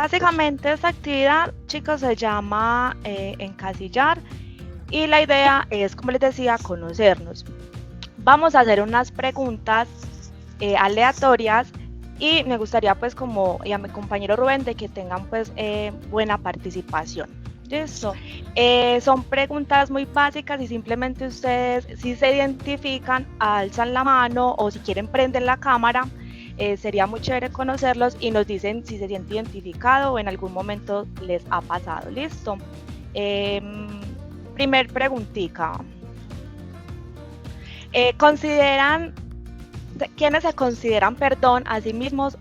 Básicamente esta actividad, chicos, se llama encasillar y la idea es, como les decía, conocernos. Vamos a hacer unas preguntas aleatorias y me gustaría pues como y a mi compañero Rubén de que tengan pues buena participación. Listo. Son preguntas muy básicas y simplemente ustedes si se identifican alzan la mano o si quieren prenden la cámara. Sería muy chévere conocerlos y nos dicen si se siente identificado o en algún momento les ha pasado. Listo. Primer preguntica. ¿Quiénes se consideran, perdón, a sí mismos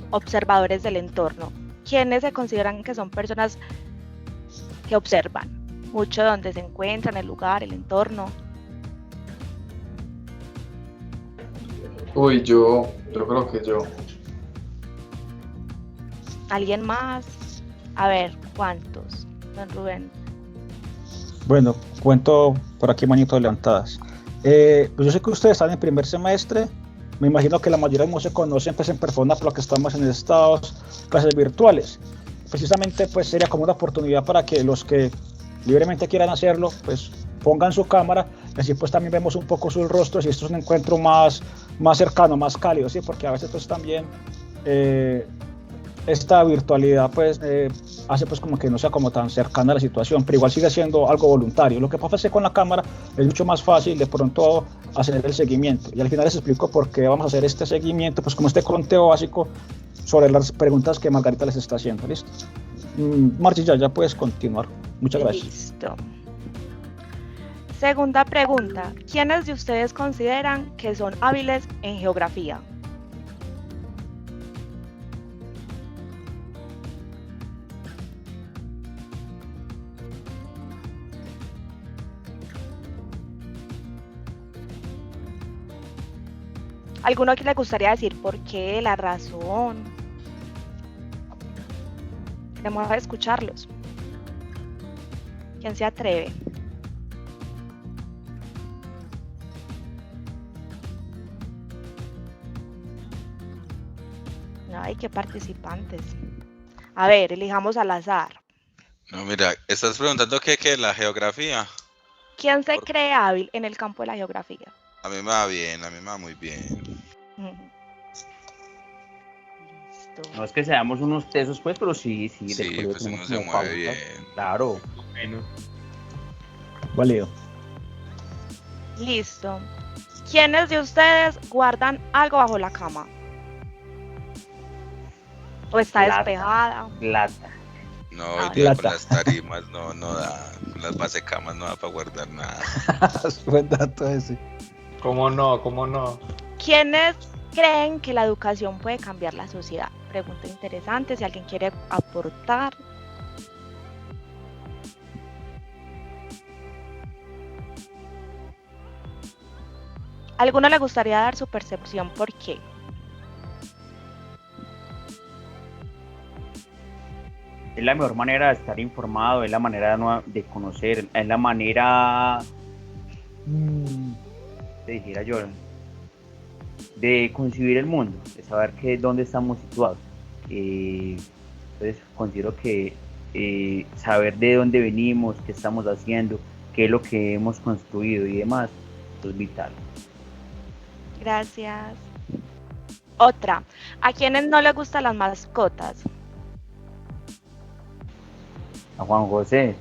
observadores del entorno? ¿Quiénes se consideran que son personas que observan mucho donde se encuentran, el lugar, el entorno? Uy, yo creo que yo. ¿Alguien más? A ver, ¿cuántos? Don Rubén. Bueno, cuento por aquí manitos levantadas. Pues yo sé que ustedes están en primer semestre. Me imagino que la mayoría no se conocen pues en persona por lo que estamos en estas clases virtuales. Precisamente pues sería como una oportunidad para que los que libremente quieran hacerlo pues pongan su cámara y así pues también vemos un poco sus rostros y esto es un encuentro más cercano, más cálido, ¿sí? Porque a veces pues también esta virtualidad pues hace pues como que no sea como tan cercana a la situación, pero igual sigue siendo algo voluntario. Lo que pasa es que con la cámara es mucho más fácil de pronto hacer el seguimiento y al final les explico por qué vamos a hacer este seguimiento, pues como este conteo básico sobre las preguntas que Margarita les está haciendo. ¿Listo? Marci, ya puedes continuar. Muchas gracias. Listo. Segunda pregunta. ¿Quiénes de ustedes consideran que son hábiles en geografía? ¿Alguno que le gustaría decir por qué, la razón? Queremos escucharlos. ¿Quién se atreve? Ay, qué participantes. A ver, elijamos al azar. No, mira, estás preguntando qué, la geografía. ¿Quién se cree hábil en el campo de la geografía? A mí me va bien, a mí me va muy bien. Listo. No es que seamos unos tesos, pues, pero sí, Sí, del pues uno se mueve bien. Claro. Bueno. Válido. Listo. ¿Quiénes de ustedes guardan algo bajo la cama? ¿O está despejada? Plata. No, hoy día con las tarimas no da, con las basecamas no da para guardar nada. Buen dato ese. ¿Cómo no? ¿Quiénes creen que la educación puede cambiar la sociedad? Pregunta interesante, si alguien quiere aportar. ¿A alguno le gustaría dar su percepción? ¿Por qué? Es la mejor manera de estar informado, es la manera de conocer, es la manera, te dijera yo, de concebir el mundo, de saber dónde estamos situados. Entonces considero que saber de dónde venimos, qué estamos haciendo, qué es lo que hemos construido y demás, eso es vital. Gracias. Otra, ¿a quiénes no les gustan las mascotas? A Juan José.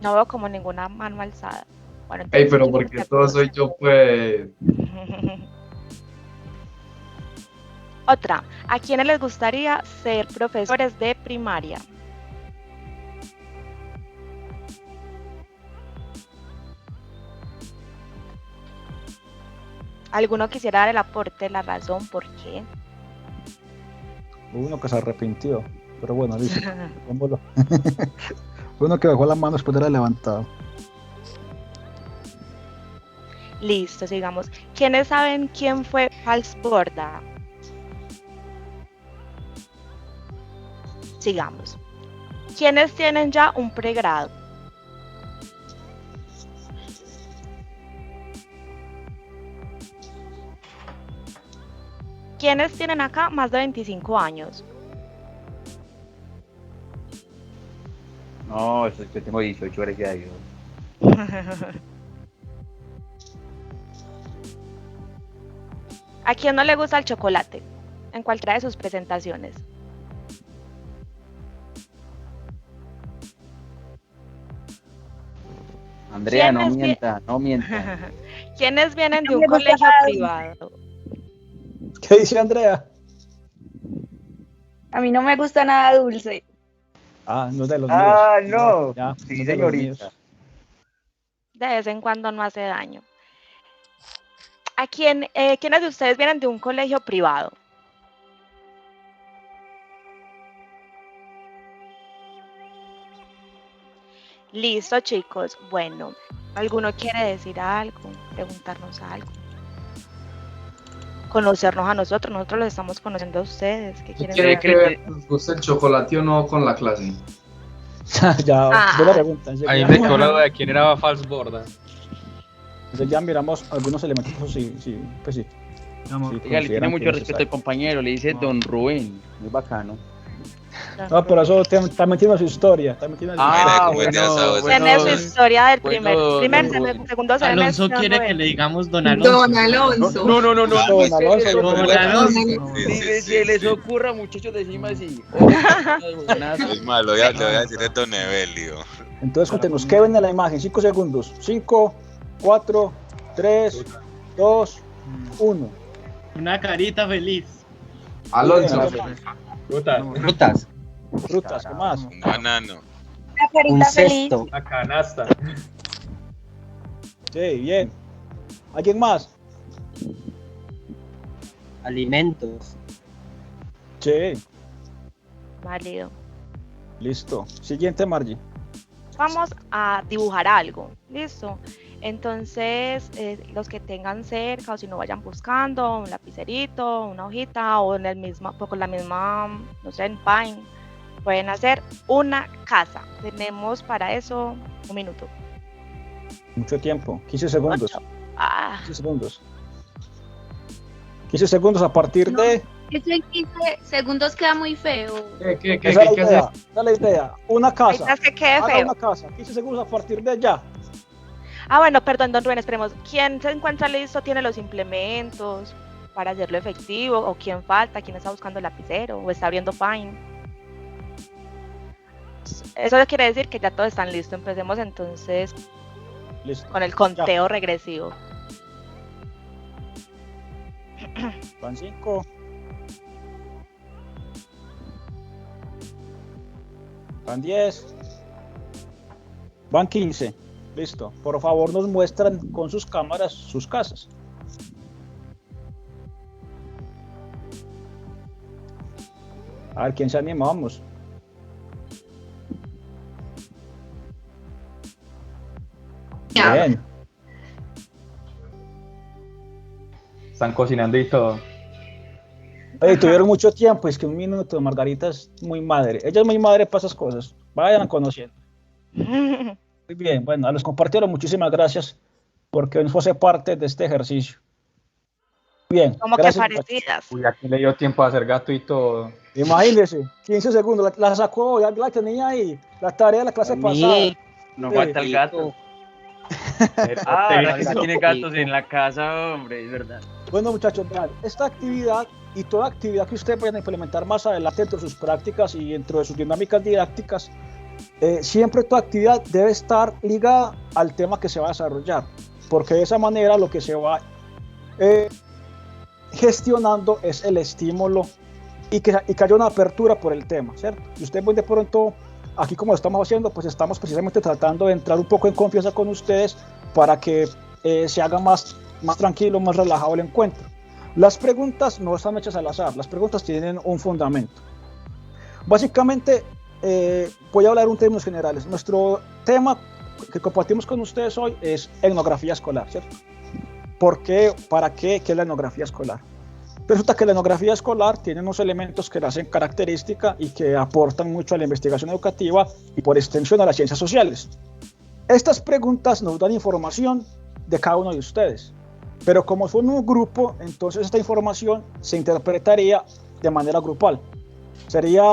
No veo como ninguna mano alzada. Bueno, entonces, pero porque todo soy yo, pues. Otra, ¿a quiénes les gustaría ser profesores de primaria? ¿Alguno quisiera dar el aporte, la razón, por qué? Uno que se arrepintió, pero bueno, listo. Uno que bajó la mano después de la levantada. Listo, sigamos. ¿Quiénes saben quién fue Hallsborg? Sigamos. ¿Quiénes tienen ya un pregrado? ¿Quiénes tienen acá más de 25 años? No, eso es que tengo 18, gracias a Dios. ¿A quién no le gusta el chocolate? En cualquiera de sus presentaciones. Andrea, no ¿Quiénes mienta, no mienta. ¿Quiénes vienen de No un me gusta colegio nada. privado? ¿Qué dice Andrea? A mí no me gusta nada dulce. Ah, no es de los Ah, míos. no. Ya, Sí, no es de los señorita. míos. De vez en cuando no hace daño. ¿Quiénes de ustedes vienen de un colegio privado? Listo, chicos. Bueno, ¿alguno quiere decir algo? Preguntarnos algo. Conocernos a nosotros los estamos conociendo a ustedes. ¿Qué ¿Qué quieren tiene saber? que ver nos gusta el chocolate o no con la clase? Ya, Ah. buena pregunta. Ahí me quedó la duda de quién era False Borda. Entonces ya miramos algunos elementos, sí, pues sí. Ella le tiene consideran mucho que es respeto al compañero, le dice Don Rubén. Muy bacano. No, pero eso también tiene su historia. Ah, Mira, como ya sabes, Tiene su entonces. historia del Bueno, segundo semestre. Alonso quiere que le digamos Don Alonso. Don Alonso. No. Don Alonso, Don Alonso. Sí, Si les sí. ocurra, muchachos, decimos así. Es malo, le voy a decir es Don Evelio. Entonces cuéntenos, ¿qué ven en la imagen? 5 segundos. 5, 4, 3, 2, 1. Una carita feliz. Alonso. Frutas. Frutas, ¿qué más? Un banano. Una carita feliz. Una canasta. Sí, bien. ¿Alguien más? Alimentos. Sí, Válido. listo. Siguiente, Margie. Vamos a dibujar algo. Listo. Entonces, los que tengan cerca o si no vayan buscando un lapicerito, una hojita o con la misma, no sé, en Paint, pueden hacer una casa. Tenemos para eso un minuto. Mucho tiempo. 15 segundos. 15 segundos. 15 segundos a partir de... Eso en 15 segundos queda muy feo. ¿Qué Esa es la haces? idea. Esa es la idea. Una casa. Ahorita es que quede Haga feo. una casa. 15 segundos a partir de ya. Bueno, perdón, don Rubén, esperemos. ¿Quién se encuentra listo? ¿Tiene los implementos para hacerlo efectivo? ¿O quién falta? ¿Quién está buscando el lapicero? ¿O está abriendo Paint? Eso quiere decir que ya todos están listos. Empecemos entonces Listo. con el conteo regresivo. Van 5. Van 10. Van 15. Listo. Por favor, nos muestran con sus cámaras sus casas. A ver, ¿quién se anima? Vamos. Bien. Están cocinando y todo. Oye, tuvieron mucho tiempo, es que un minuto, Margarita es muy madre. Ella es muy madre para esas cosas. Vayan conociendo. Muy bien, bueno, a los compartieron, muchísimas gracias porque nos hace parte de este ejercicio. Bien, Como que gracias. parecidas. Uy, aquí le dio tiempo a hacer gato y todo. Imagínense, 15 segundos, la sacó, ya la tenía ahí, la tarea de la clase pasada. No Sí. falta el gato. Eso. No tiene gatos en la casa, hombre, es verdad. Bueno, muchachos, vean, esta actividad y toda actividad que ustedes vayan a implementar más adelante dentro de sus prácticas y dentro de sus dinámicas didácticas, siempre toda actividad debe estar ligada al tema que se va a desarrollar, porque de esa manera lo que se va gestionando es el estímulo y que haya una apertura por el tema, ¿cierto? Y ustedes ven de pronto, aquí como lo estamos haciendo, pues estamos precisamente tratando de entrar un poco en confianza con ustedes para que se haga más tranquilo, más relajado el encuentro. Las preguntas no están hechas al azar, las preguntas tienen un fundamento. Básicamente, voy a hablar en términos generales. Nuestro tema que compartimos con ustedes hoy es etnografía escolar, ¿cierto? ¿Por qué? ¿Para qué? ¿Qué es la etnografía escolar? Resulta que la etnografía escolar tiene unos elementos que la hacen característica y que aportan mucho a la investigación educativa y por extensión a las ciencias sociales. Estas preguntas nos dan información de cada uno de ustedes, pero como son un grupo, entonces esta información se interpretaría de manera grupal. Sería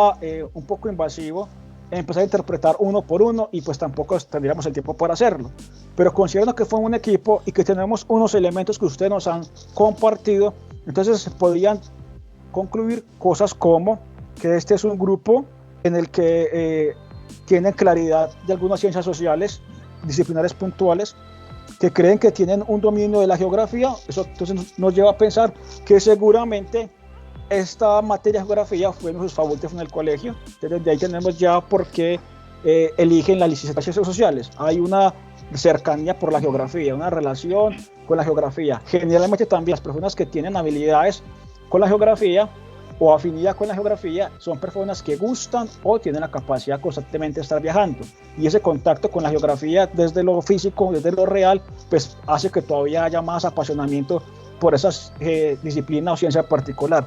un poco invasivo empezar a interpretar uno por uno y pues tampoco tendríamos el tiempo para hacerlo. Pero considerando que fue un equipo y que tenemos unos elementos que ustedes nos han compartido, entonces se podrían concluir cosas como que este es un grupo en el que tienen claridad de algunas ciencias sociales, disciplinares puntuales, que creen que tienen un dominio de la geografía. Eso entonces nos lleva a pensar que seguramente esta materia de geografía fue en sus favoritos en el colegio. Entonces de ahí tenemos ya por qué eligen la licenciatura en ciencias sociales. Hay una cercanía por la geografía, una relación con la geografía. Generalmente también las personas que tienen habilidades con la geografía o afinidad con la geografía son personas que gustan o tienen la capacidad constantemente de estar viajando, y ese contacto con la geografía desde lo físico, desde lo real, pues hace que todavía haya más apasionamiento por esa disciplina o ciencia particular.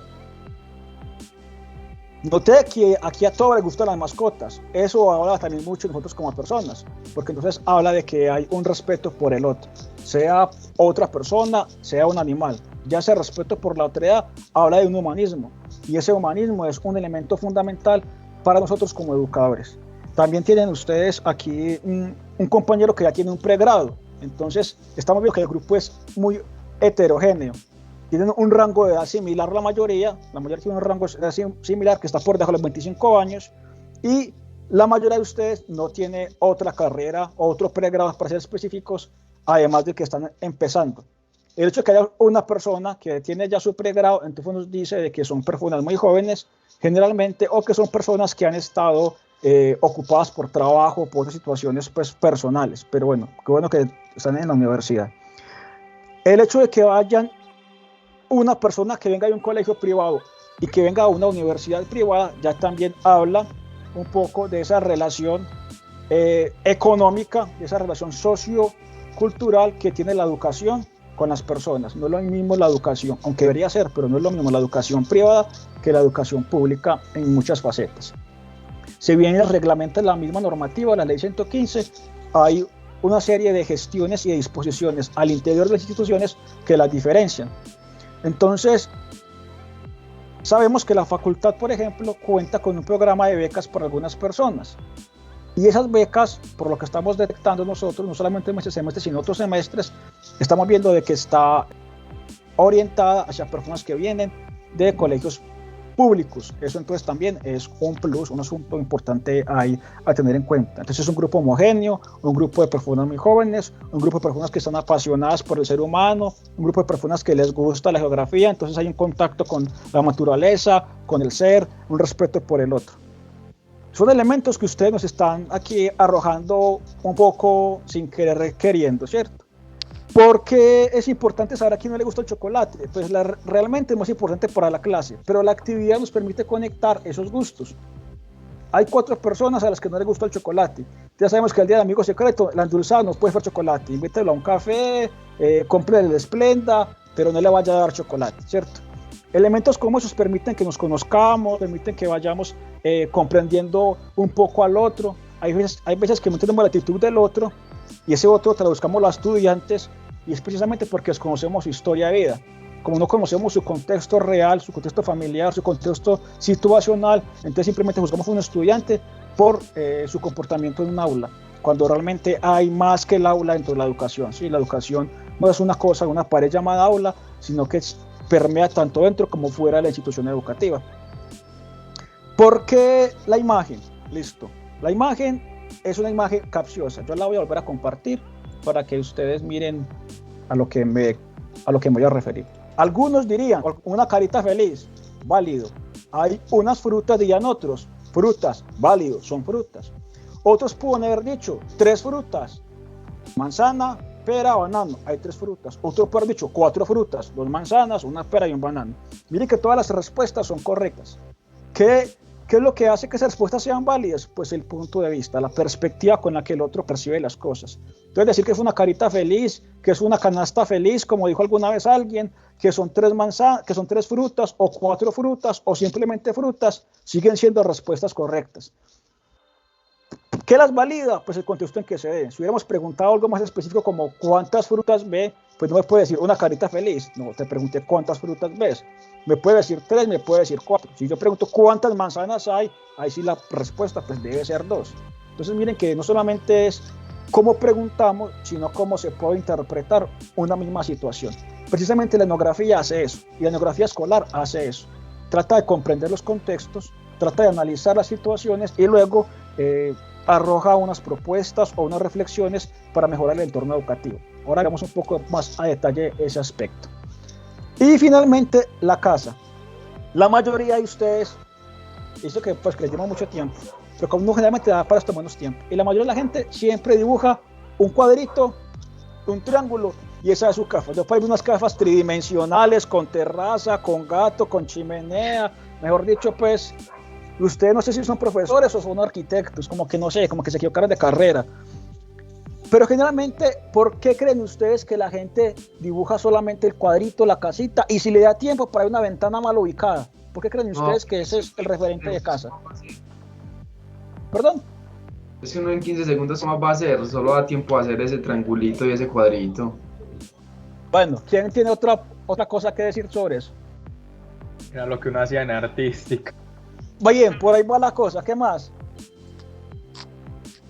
Noté que aquí a todos les gustan las mascotas. Eso habla también mucho de nosotros como personas, porque entonces habla de que hay un respeto por el otro, sea otra persona, sea un animal. Ya ese respeto por la otredad habla de un humanismo, y ese humanismo es un elemento fundamental para nosotros como educadores. También tienen ustedes aquí un compañero que ya tiene un pregrado, entonces estamos viendo que el grupo es muy heterogéneo. Tienen un rango de edad similar, la mayoría tiene un rango de edad similar que está por debajo de los 25 años, y la mayoría de ustedes no tiene otra carrera o otro pregrado para ser específicos, además de que están empezando. El hecho de que haya una persona que tiene ya su pregrado, entonces nos dice de que son personas muy jóvenes generalmente, o que son personas que han estado ocupadas por trabajo, por otras situaciones pues, personales, pero bueno, qué bueno que están en la universidad. El hecho de que vayan una persona que venga de un colegio privado y que venga a una universidad privada ya también habla un poco de esa relación económica, de esa relación sociocultural que tiene la educación con las personas. No es lo mismo la educación, aunque debería ser, pero no es lo mismo la educación privada que la educación pública en muchas facetas. Si bien reglamenta la misma normativa, la ley 115, hay una serie de gestiones y de disposiciones al interior de las instituciones que las diferencian. Entonces, sabemos que la facultad, por ejemplo, cuenta con un programa de becas para algunas personas. Y esas becas, por lo que estamos detectando nosotros, no solamente en este semestre, sino otros semestres, estamos viendo de que está orientada hacia personas que vienen de colegios públicos. Eso entonces también es un plus, un asunto importante ahí a tener en cuenta. Entonces es un grupo homogéneo, un grupo de personas muy jóvenes, un grupo de personas que están apasionadas por el ser humano, un grupo de personas que les gusta la geografía, entonces hay un contacto con la naturaleza, con el ser, un respeto por el otro. Son elementos que ustedes nos están aquí arrojando un poco sin querer queriendo, ¿cierto? Porque es importante saber a quién no le gusta el chocolate. Pues realmente es más importante para la clase, pero la actividad nos permite conectar esos gustos. Hay 4 personas a las que no les gusta el chocolate. Ya sabemos que el día del amigo secreto, la endulzada no puede ser chocolate. Invítelo a un café, cómprele el Esplenda, pero no le vaya a dar chocolate, ¿cierto? Elementos como esos permiten que nos conozcamos, permiten que vayamos comprendiendo un poco al otro. Hay veces que no entendemos la actitud del otro, y ese otro traduzcamos los estudiantes, y es precisamente porque desconocemos su historia de vida. Como no conocemos su contexto real, su contexto familiar, su contexto situacional, entonces simplemente juzgamos a un estudiante por su comportamiento en un aula, cuando realmente hay más que el aula dentro de la educación. ¿Sí? La educación no es una cosa, una pared llamada aula, sino que permea tanto dentro como fuera de la institución educativa. ¿Por qué la imagen? Listo. La imagen es una imagen capciosa. Yo la voy a volver a compartir para que ustedes miren a lo que me voy a referir. Algunos dirían, una carita feliz, válido. Hay unas frutas, dirían otros, frutas, válido, son frutas. Otros pueden haber dicho 3 frutas, manzana, pera, banano, hay 3 frutas. Otros pueden haber dicho 4 frutas, 2 manzanas, una pera y un banano. Miren que todas las respuestas son correctas. ¿Qué es lo que hace que esas respuestas sean válidas? Pues el punto de vista, la perspectiva con la que el otro percibe las cosas. Entonces decir que es una carita feliz, que es una canasta feliz, como dijo alguna vez alguien, que son 3 manzanas, que son 3 frutas o 4 frutas o simplemente frutas, siguen siendo respuestas correctas. ¿Qué las valida? Pues el contexto en que se dé. Si hubiéramos preguntado algo más específico como cuántas frutas ve, pues no me puede decir una carita feliz. No, te pregunté cuántas frutas ves. Me puede decir 3, me puede decir 4. Si yo pregunto cuántas manzanas hay, ahí sí la respuesta pues debe ser 2. Entonces miren que no solamente es cómo preguntamos, sino cómo se puede interpretar una misma situación. Precisamente la etnografía hace eso, y la etnografía escolar hace eso. Trata de comprender los contextos, trata de analizar las situaciones y luego arroja unas propuestas o unas reflexiones para mejorar el entorno educativo. Ahora veamos un poco más a detalle ese aspecto. Y finalmente, la casa. La mayoría de ustedes, eso que pues que les lleva mucho tiempo, pero como no generalmente da para esto menos tiempo, y la mayoría de la gente siempre dibuja un cuadrito, un triángulo, y esa es su casa. Yo puedo ver unas casas tridimensionales, con terraza, con gato, con chimenea, mejor dicho, pues, ustedes no sé si son profesores o son arquitectos, como que no sé, como que se equivocaron de carrera. Pero generalmente, ¿por qué creen ustedes que la gente dibuja solamente el cuadrito, la casita, y si le da tiempo para una ventana mal ubicada? ¿Por qué creen ustedes que ese es el referente de casa? ¿Perdón? Es que uno en 15 segundos más va a hacer, solo da tiempo a hacer ese triangulito y ese cuadrito. Bueno, ¿quién tiene otra cosa que decir sobre eso? Era lo que uno hacía en artística. Bien, por ahí va la cosa, ¿qué más?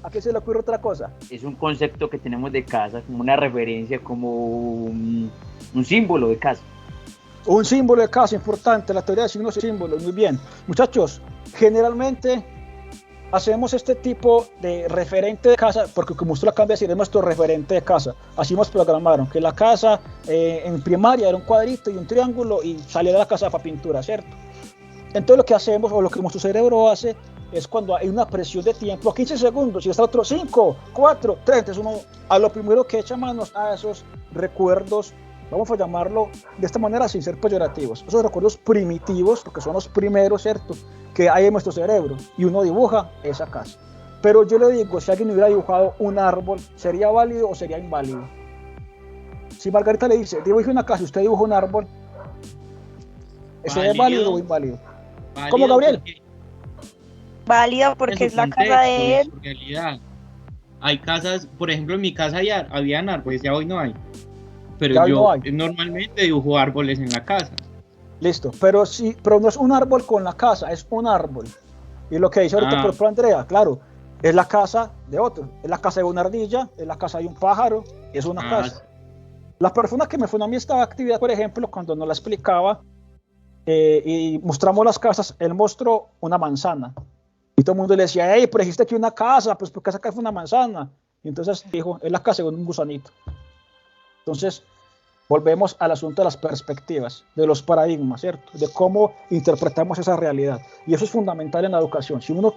¿A qué se le ocurre otra cosa? Es un concepto que tenemos de casa, como una referencia, como un símbolo de casa. Un símbolo de casa, importante, la teoría de signos y símbolos, muy bien. Muchachos, generalmente hacemos este tipo de referente de casa, porque como usted lo acaba de decir, es nuestro referente de casa. Así nos programaron, que la casa en primaria era un cuadrito y un triángulo y salía de la casa para pintura, ¿cierto? Entonces lo que hacemos, o lo que nuestro cerebro hace, es cuando hay una presión de tiempo, 15 segundos, y está otro 5, 4, 3, entonces uno a lo primero que echa manos a esos recuerdos, vamos a llamarlo de esta manera sin ser peyorativos, esos recuerdos primitivos, porque son los primeros, ¿cierto?, que hay en nuestro cerebro, y uno dibuja esa casa. Pero yo le digo, si alguien hubiera dibujado un árbol, ¿sería válido o sería inválido? Si Margarita le dice, dibuje una casa y usted dibuja un árbol, ¿sería válido o inválido? ¿Cómo, Gabriel? Válido porque es la casa de él. En realidad, hay casas, por ejemplo, en mi casa habían árboles, ya hoy no hay. Pero ya yo no hay. Normalmente dibujo árboles en la casa. Listo, pero no es un árbol con la casa, es un árbol. Y lo que dice ahorita por ejemplo Andrea, claro, es la casa de otro, es la casa de una ardilla, es la casa de un pájaro, es una casa. La persona que me fue a mí esta actividad, por ejemplo, cuando nos la explicaba y mostramos las casas, él mostró una manzana. Y todo el mundo le decía, hey, pero dijiste que una casa, pues ¿por qué esa casa fue una manzana? Y entonces dijo, es la casa de un gusanito. Entonces, volvemos al asunto de las perspectivas, de los paradigmas, ¿cierto? De cómo interpretamos esa realidad. Y eso es fundamental en la educación. Si uno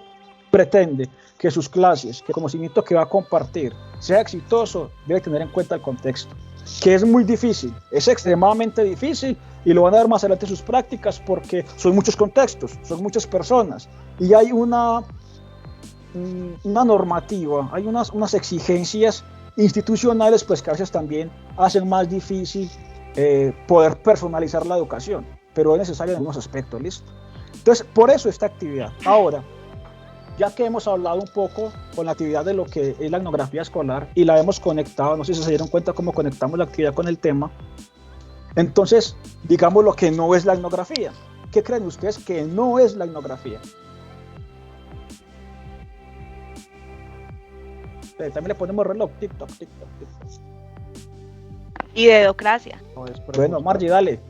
pretende que sus clases, que el conocimiento que va a compartir sea exitoso, debe tener en cuenta el contexto, que es muy difícil, es extremadamente difícil, y lo van a ver más adelante en sus prácticas porque son muchos contextos, son muchas personas, y hay una normativa, hay unas exigencias institucionales pues que a veces también hacen más difícil poder personalizar la educación, pero es necesario en algunos aspectos, ¿listo? Entonces, por eso esta actividad. Ahora, ya que hemos hablado un poco con la actividad de lo que es la etnografía escolar y la hemos conectado, no sé si se dieron cuenta cómo conectamos la actividad con el tema, entonces, digamos lo que no es la etnografía. ¿Qué creen ustedes que no es la etnografía? También le ponemos reloj, TikTok. Y dedocracia. Bueno, Margie, dale.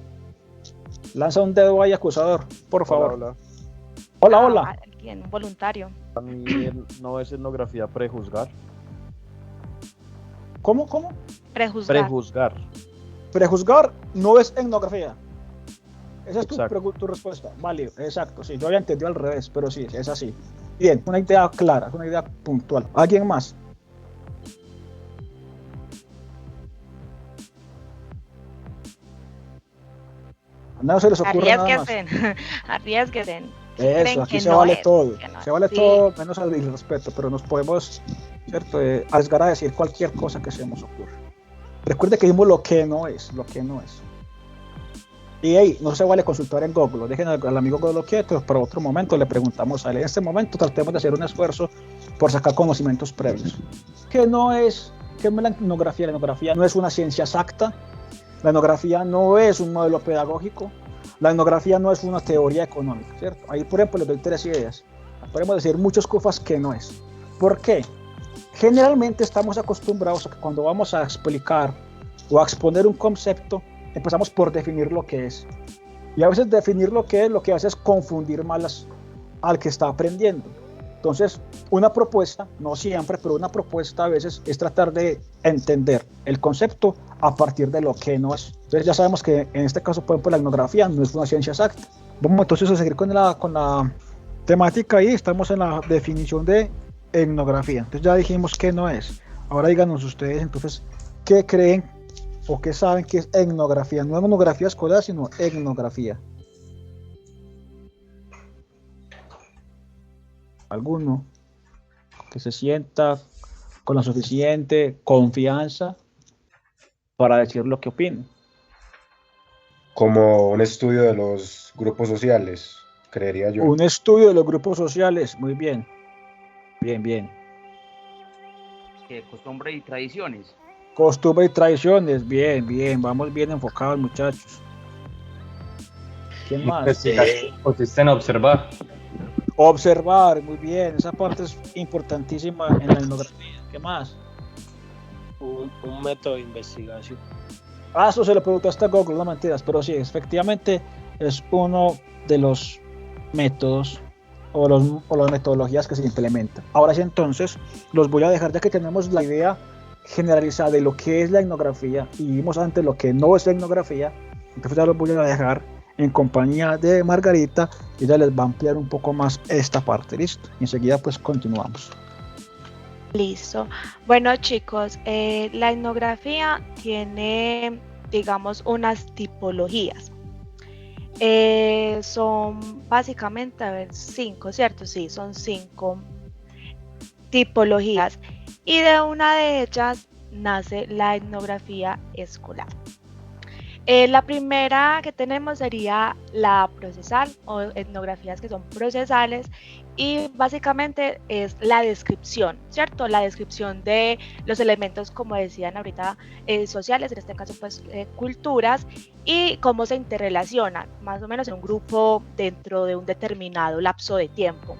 Lanza un dedo ahí acusador, por favor. Hola. ¿Quién? Voluntario. A mí no es etnografía prejuzgar. ¿Cómo? Prejuzgar. Prejuzgar no es etnografía. Esa es tu respuesta. Válido, exacto. Sí, yo había entendido al revés, pero sí, es así. Bien, una idea clara, una idea puntual. ¿Alguien más? No se les ocurre nada más. Arriesguesen. Eso, aquí se vale todo. Se vale todo, menos el irrespeto, pero nos podemos, ¿cierto? Arriesgar a decir cualquier cosa que se nos ocurra. Recuerde que dijimos lo que no es. Y hey, no se vale consultar en Google, dejen al amigo Google quieto, para otro momento le preguntamos a él. En este momento tratemos de hacer un esfuerzo por sacar conocimientos previos. ¿Qué es la etnografía? La etnografía no es una ciencia exacta, La etnografía no es un modelo pedagógico, la etnografía no es una teoría económica, ¿cierto? Ahí, por ejemplo, les doy 3 ideas. Podemos decir muchas cosas que no es. ¿Por qué? Generalmente estamos acostumbrados a que cuando vamos a explicar o a exponer un concepto, empezamos por definir lo que es. Y a veces definir lo que hace es confundir más al que está aprendiendo. Entonces, una propuesta, no siempre, pero una propuesta a veces es tratar de entender el concepto a partir de lo que no es. Entonces ya sabemos que en este caso, por ejemplo, la etnografía no es una ciencia exacta. Vamos entonces a seguir con la temática y estamos en la definición de etnografía. Entonces ya dijimos que no es. Ahora díganos ustedes entonces, ¿qué creen o qué saben que es etnografía? No etnografía escolar, sino etnografía. Alguno que se sienta con la suficiente confianza para decir lo que opina. Como un estudio de los grupos sociales, creería yo. Un estudio de los grupos sociales, muy bien. Bien. Costumbre y tradiciones. Costumbre y tradiciones, bien. Vamos bien enfocados, muchachos. ¿Quién más? Investigación consiste en observar. Observar, muy bien. Esa parte es importantísima en la etnografía. ¿Qué más? Un método de investigación. Eso se lo preguntaste a Google, no mentiras, pero sí, efectivamente es uno de los métodos o las metodologías que se implementan. Ahora sí, entonces, los voy a dejar ya que tenemos la idea generalizada de lo que es la etnografía y vimos antes lo que no es la etnografía. Entonces ya los voy a dejar en compañía de Margarita y ella les va a ampliar un poco más esta parte, ¿listo? Y enseguida pues continuamos. Listo. Bueno, chicos, la etnografía tiene, digamos, unas tipologías. Son básicamente, 5, ¿cierto? Sí, son 5 tipologías. Y de una de ellas nace la etnografía escolar. La primera que tenemos sería la procesal o etnografías que son procesales y básicamente es la descripción, ¿cierto? La descripción de los elementos, como decían ahorita, sociales, en este caso pues culturas, y cómo se interrelacionan, más o menos en un grupo dentro de un determinado lapso de tiempo.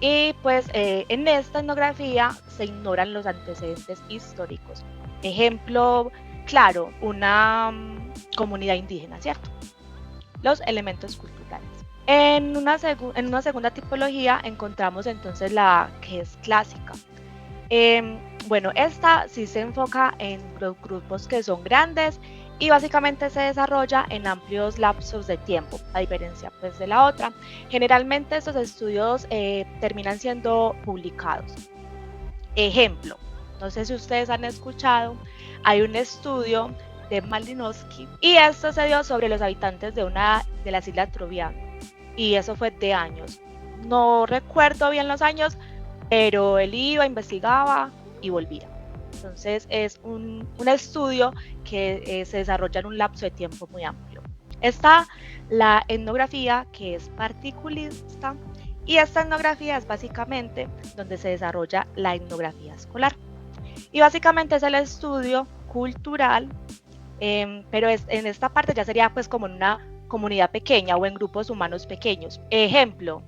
Y pues en esta etnografía se ignoran los antecedentes históricos. Ejemplo claro, una comunidad indígena, ¿cierto? Los elementos culturales. En una segunda tipología encontramos entonces la que es clásica. Bueno, esta sí se enfoca en los grupos que son grandes y básicamente se desarrolla en amplios lapsos de tiempo, a diferencia pues de la otra. Generalmente estos estudios terminan siendo publicados. Ejemplo, no sé si ustedes han escuchado, hay un estudio de Malinowski y esto se dio sobre los habitantes de las Islas Trobriand y eso fue de años. No recuerdo bien los años, pero él iba, investigaba y volvía. Entonces es un estudio que se desarrolla en un lapso de tiempo muy amplio. Está la etnografía, que es particulista, y esta etnografía es básicamente donde se desarrolla la etnografía escolar. Y básicamente es el estudio cultural, pero en esta parte ya sería pues como en una comunidad pequeña o en grupos humanos pequeños. Ejemplo,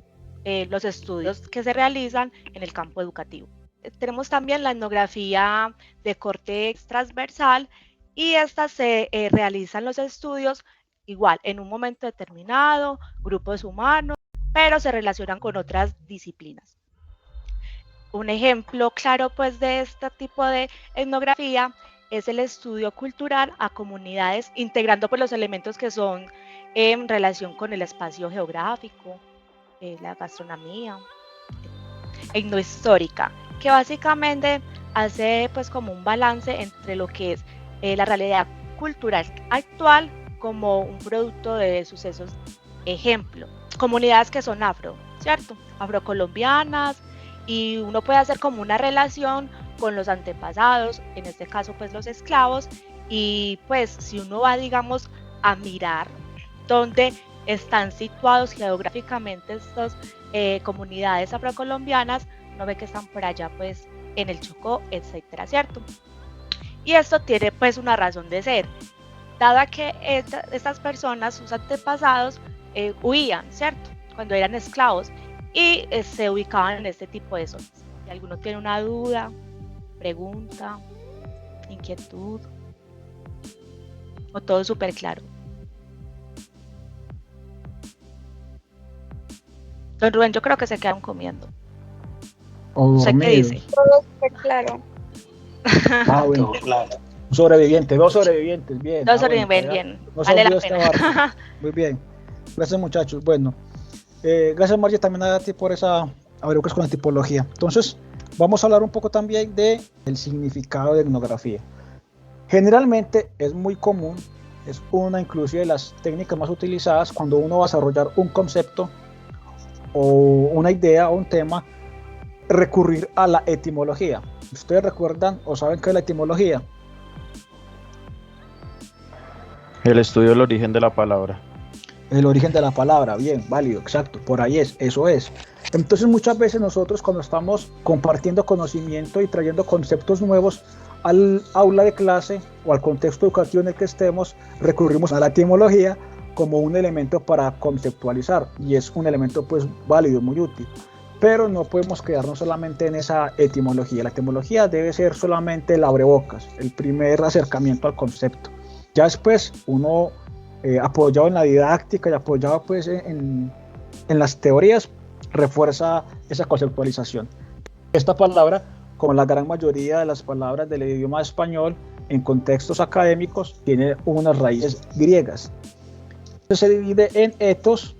los estudios que se realizan en el campo educativo. Tenemos también la etnografía de corte transversal y estas se realizan los estudios igual en un momento determinado, grupos humanos, pero se relacionan con otras disciplinas. Un ejemplo claro pues de este tipo de etnografía es el estudio cultural a comunidades, integrando pues los elementos que son en relación con el espacio geográfico, la gastronomía, etnohistórica, que básicamente hace pues como un balance entre lo que es la realidad cultural actual como un producto de sucesos. Ejemplo, comunidades que son afro, ¿cierto? Afrocolombianas, y uno puede hacer como una relación con los antepasados, en este caso pues los esclavos, y pues si uno va digamos a mirar dónde están situados geográficamente estas comunidades afrocolombianas, uno ve que están por allá pues en el Chocó, etcétera, ¿cierto? Y esto tiene pues una razón de ser. dada que estas personas, sus antepasados, huían, ¿cierto? Cuando eran esclavos y se ubicaban en este tipo de zonas. Si alguno tiene una duda, pregunta, inquietud, o todo súper claro. Don Rubén, yo creo que se quedaron comiendo. ¿Usted qué dice? Todo súper claro. Bueno. Claro. Un sobreviviente, 2 sobrevivientes, bien. 2 sobrevivientes, bien. No vale la pena. Muy bien. Gracias, muchachos. Bueno, gracias, Margie, también a ti por esa abrebocas con la tipología. Entonces, vamos a hablar un poco también del significado de etnografía. Generalmente es muy común, es una inclusive de las técnicas más utilizadas cuando uno va a desarrollar un concepto o una idea o un tema, recurrir a la etimología. ¿Ustedes recuerdan o saben qué es la etimología? El estudio del origen de la palabra. El origen de la palabra, bien, válido, exacto, por ahí es, eso es. Entonces muchas veces nosotros cuando estamos compartiendo conocimiento y trayendo conceptos nuevos al aula de clase o al contexto educativo en el que estemos, recurrimos a la etimología como un elemento para conceptualizar, y es un elemento pues válido, muy útil. Pero no podemos quedarnos solamente en esa etimología. La etimología debe ser solamente el abrebocas, el primer acercamiento al concepto. Ya después uno, apoyado en la didáctica y apoyado pues en las teorías, refuerza esa conceptualización. Esta palabra, como la gran mayoría de las palabras del idioma español, en contextos académicos, tiene unas raíces griegas. Se divide en ethos,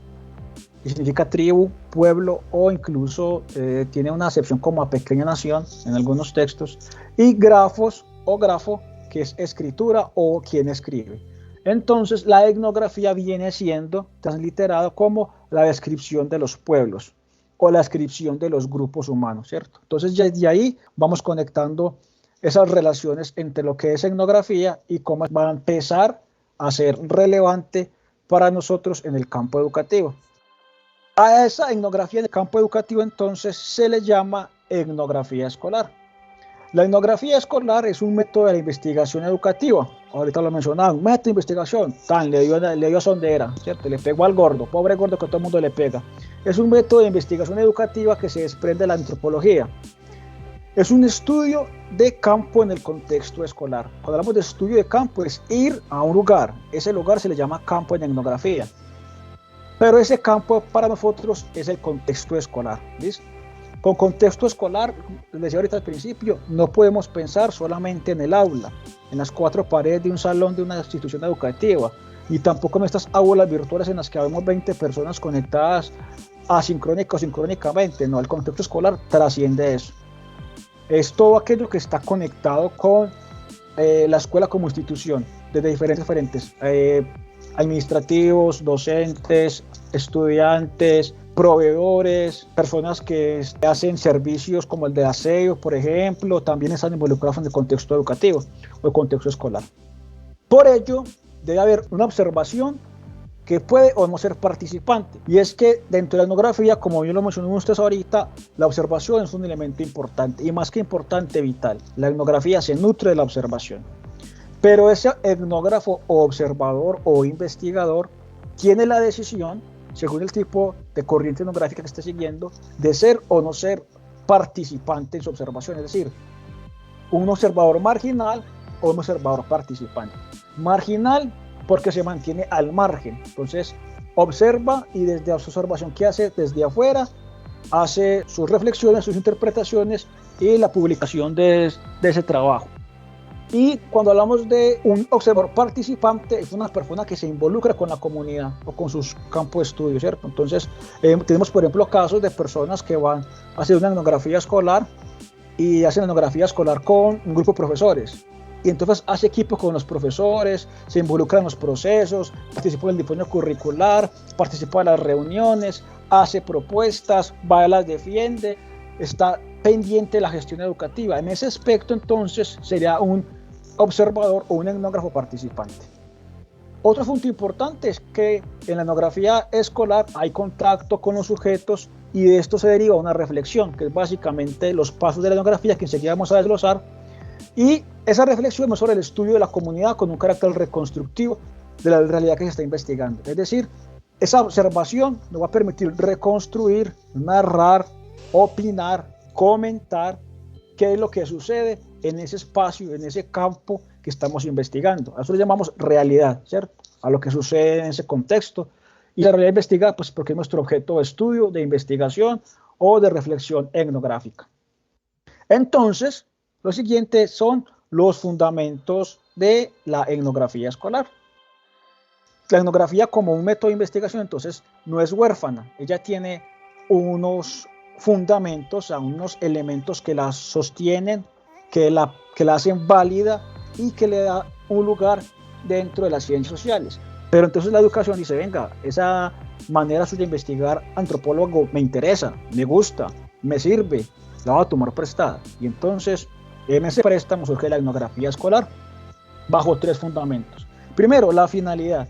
que significa tribu, pueblo, o incluso tiene una acepción como a pequeña nación en algunos textos, y grafos o grafo, que es escritura o quien escribe. Entonces la etnografía viene siendo transliterado como la descripción de los pueblos o la descripción de los grupos humanos, ¿cierto? Entonces ya de ahí vamos conectando esas relaciones entre lo que es etnografía y cómo va a empezar a ser relevante para nosotros en el campo educativo. A esa etnografía en el campo educativo entonces se le llama etnografía escolar. La etnografía escolar es un método de la investigación educativa. Ahorita lo mencionaba, un método de investigación, le dio a sondera, ¿cierto? Le pegó al gordo, pobre gordo que todo el mundo le pega. Es un método de investigación educativa que se desprende de la antropología. Es un estudio de campo en el contexto escolar. Cuando hablamos de estudio de campo es ir a un lugar. Ese lugar se le llama campo en etnografía. Pero ese campo para nosotros es el contexto escolar, ¿listo? Con contexto escolar, les decía ahorita al principio, no podemos pensar solamente en el aula, en las 4 paredes de un salón de una institución educativa, y tampoco en estas aulas virtuales en las que habemos 20 personas conectadas asincrónica o sincrónicamente. No, el contexto escolar trasciende eso. Es todo aquello que está conectado con la escuela como institución, desde diferentes frentes, administrativos, docentes, estudiantes, proveedores, personas que hacen servicios como el de aseo, por ejemplo, también están involucrados en el contexto educativo o el contexto escolar. Por ello, debe haber una observación que puede o no ser participante, y es que dentro de la etnografía, como yo lo mencioné ustedes ahorita, la observación es un elemento importante, y más que importante, vital. La etnografía se nutre de la observación, pero ese etnógrafo o observador o investigador tiene la decisión, según el tipo de corriente etnográfica que esté siguiendo, de ser o no ser participante en su observación, es decir, un observador marginal o un observador participante. Marginal porque se mantiene al margen, entonces observa y desde su observación que hace desde afuera, hace sus reflexiones, sus interpretaciones y la publicación de ese trabajo. Y cuando hablamos de un observador participante, es una persona que se involucra con la comunidad o con sus campos de estudio, ¿cierto? Entonces, tenemos, por ejemplo, casos de personas que van a hacer una etnografía escolar y hacen etnografía escolar con un grupo de profesores. Y entonces hace equipo con los profesores, se involucra en los procesos, participa en el diseño curricular, participa en las reuniones, hace propuestas, va y las defiende, está pendiente de la gestión educativa. En ese aspecto, entonces, sería un observador o un etnógrafo participante. Otro punto importante es que en la etnografía escolar hay contacto con los sujetos y de esto se deriva una reflexión, que es básicamente los pasos de la etnografía que enseguida vamos a desglosar, Y esa reflexión es sobre el estudio de la comunidad con un carácter reconstructivo de la realidad que se está investigando. Es decir, esa observación nos va a permitir reconstruir, narrar, opinar, comentar qué es lo que sucede en ese espacio, en ese campo que estamos investigando. A eso lo llamamos realidad, ¿cierto? A lo que sucede en ese contexto. Y la realidad investigada, pues porque es nuestro objeto de estudio, de investigación o de reflexión etnográfica. Entonces, lo siguiente son los fundamentos de la etnografía escolar. La etnografía como un método de investigación, entonces, no es huérfana. Ella tiene unos fundamentos, unos elementos que la sostienen, que la hacen válida y que le da un lugar dentro de las ciencias sociales. Pero entonces la educación dice, venga, esa manera suya de investigar antropólogo me interesa, me gusta, me sirve, la voy a tomar prestada. Y entonces en ese préstamo surge la etnografía escolar bajo 3 fundamentos. Primero, la finalidad.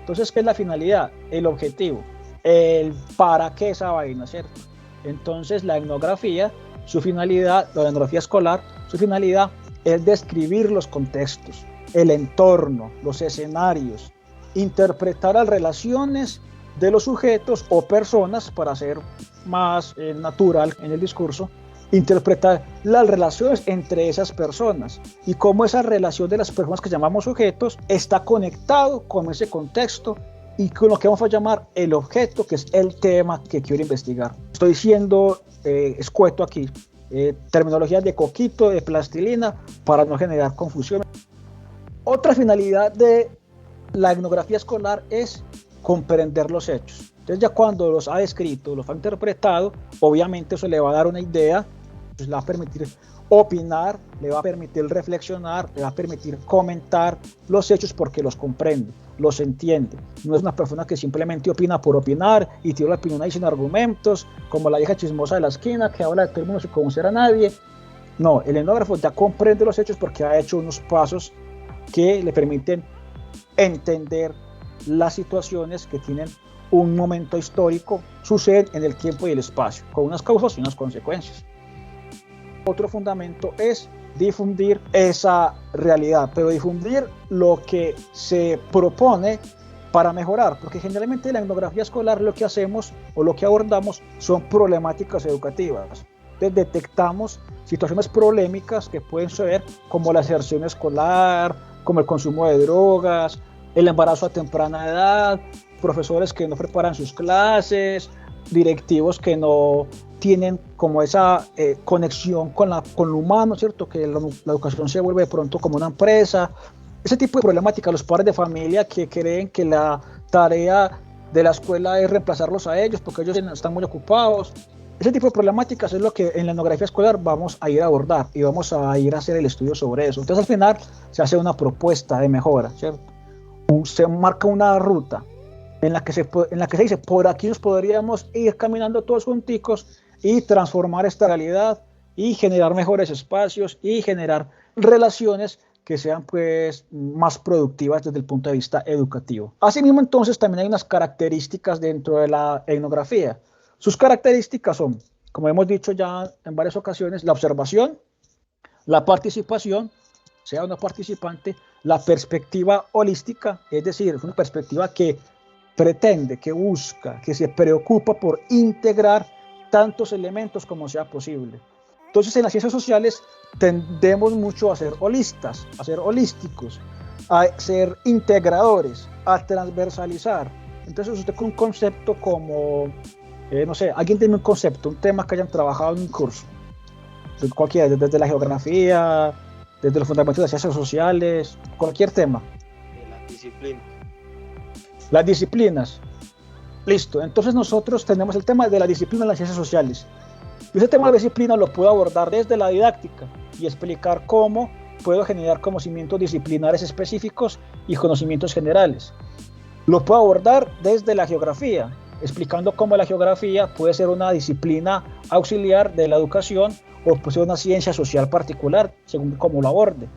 Entonces, ¿qué es la finalidad? El objetivo, el para qué esa vaina, ¿cierto? Entonces la etnografía, su finalidad, la etnografía escolar, su finalidad es describir los contextos, el entorno, los escenarios, interpretar las relaciones de los sujetos o personas, para ser más natural en el discurso, interpretar las relaciones entre esas personas y cómo esa relación de las personas que llamamos sujetos está conectado con ese contexto y con lo que vamos a llamar el objeto, que es el tema que quiero investigar. Estoy siendo escueto aquí, terminologías de coquito, de plastilina, para no generar confusión. Otra finalidad de la etnografía escolar es comprender los hechos. Entonces ya cuando los ha escrito, los ha interpretado, obviamente eso le va a dar una idea, pues le va a permitir opinar, le va a permitir reflexionar, le va a permitir comentar los hechos porque los comprende, los entiende. No es una persona que simplemente opina por opinar y tiene la opinión ahí sin argumentos, como la vieja chismosa de la esquina que habla de todo el mundo sin conocer a nadie. No, el etnógrafo ya comprende los hechos porque ha hecho unos pasos que le permiten entender las situaciones que tienen un momento histórico, suceden en el tiempo y el espacio, con unas causas y unas consecuencias. Otro fundamento es difundir esa realidad, pero difundir lo que se propone para mejorar, porque generalmente en la etnografía escolar lo que hacemos o lo que abordamos son problemáticas educativas. Entonces detectamos situaciones polémicas que pueden ser como la deserción escolar, como el consumo de drogas, el embarazo a temprana edad, profesores que no preparan sus clases, directivos que no tienen como esa conexión con lo humano, ¿cierto? Que la educación se vuelve de pronto como una empresa. Ese tipo de problemática, los padres de familia que creen que la tarea de la escuela es reemplazarlos a ellos porque ellos están muy ocupados. Ese tipo de problemáticas es lo que en la etnografía escolar vamos a ir a abordar y vamos a ir a hacer el estudio sobre eso. Entonces al final se hace una propuesta de mejora, ¿cierto? Se marca una ruta en la que se dice, por aquí nos podríamos ir caminando todos junticos y transformar esta realidad y generar mejores espacios y generar relaciones que sean pues más productivas desde el punto de vista educativo. Asimismo, entonces, también hay unas características dentro de la etnografía. Sus características son, como hemos dicho ya en varias ocasiones, la observación, la participación, sea una participante, la perspectiva holística, es decir, es una perspectiva que pretende, que busca, que se preocupa por integrar tantos elementos como sea posible. Entonces, en las ciencias sociales tendemos mucho a ser holistas, a ser holísticos, a ser integradores, a transversalizar. Entonces, usted con un concepto como, no sé, alguien tiene un concepto, un tema que hayan trabajado en un curso, cualquiera, desde la geografía, desde los fundamentos de las ciencias sociales, cualquier tema. La disciplina. Las disciplinas. Listo, entonces nosotros tenemos el tema de la disciplina en las ciencias sociales. Y ese tema de disciplina lo puedo abordar desde la didáctica y explicar cómo puedo generar conocimientos disciplinares específicos y conocimientos generales. Lo puedo abordar desde la geografía, explicando cómo la geografía puede ser una disciplina auxiliar de la educación o puede ser una ciencia social particular, según cómo lo aborde.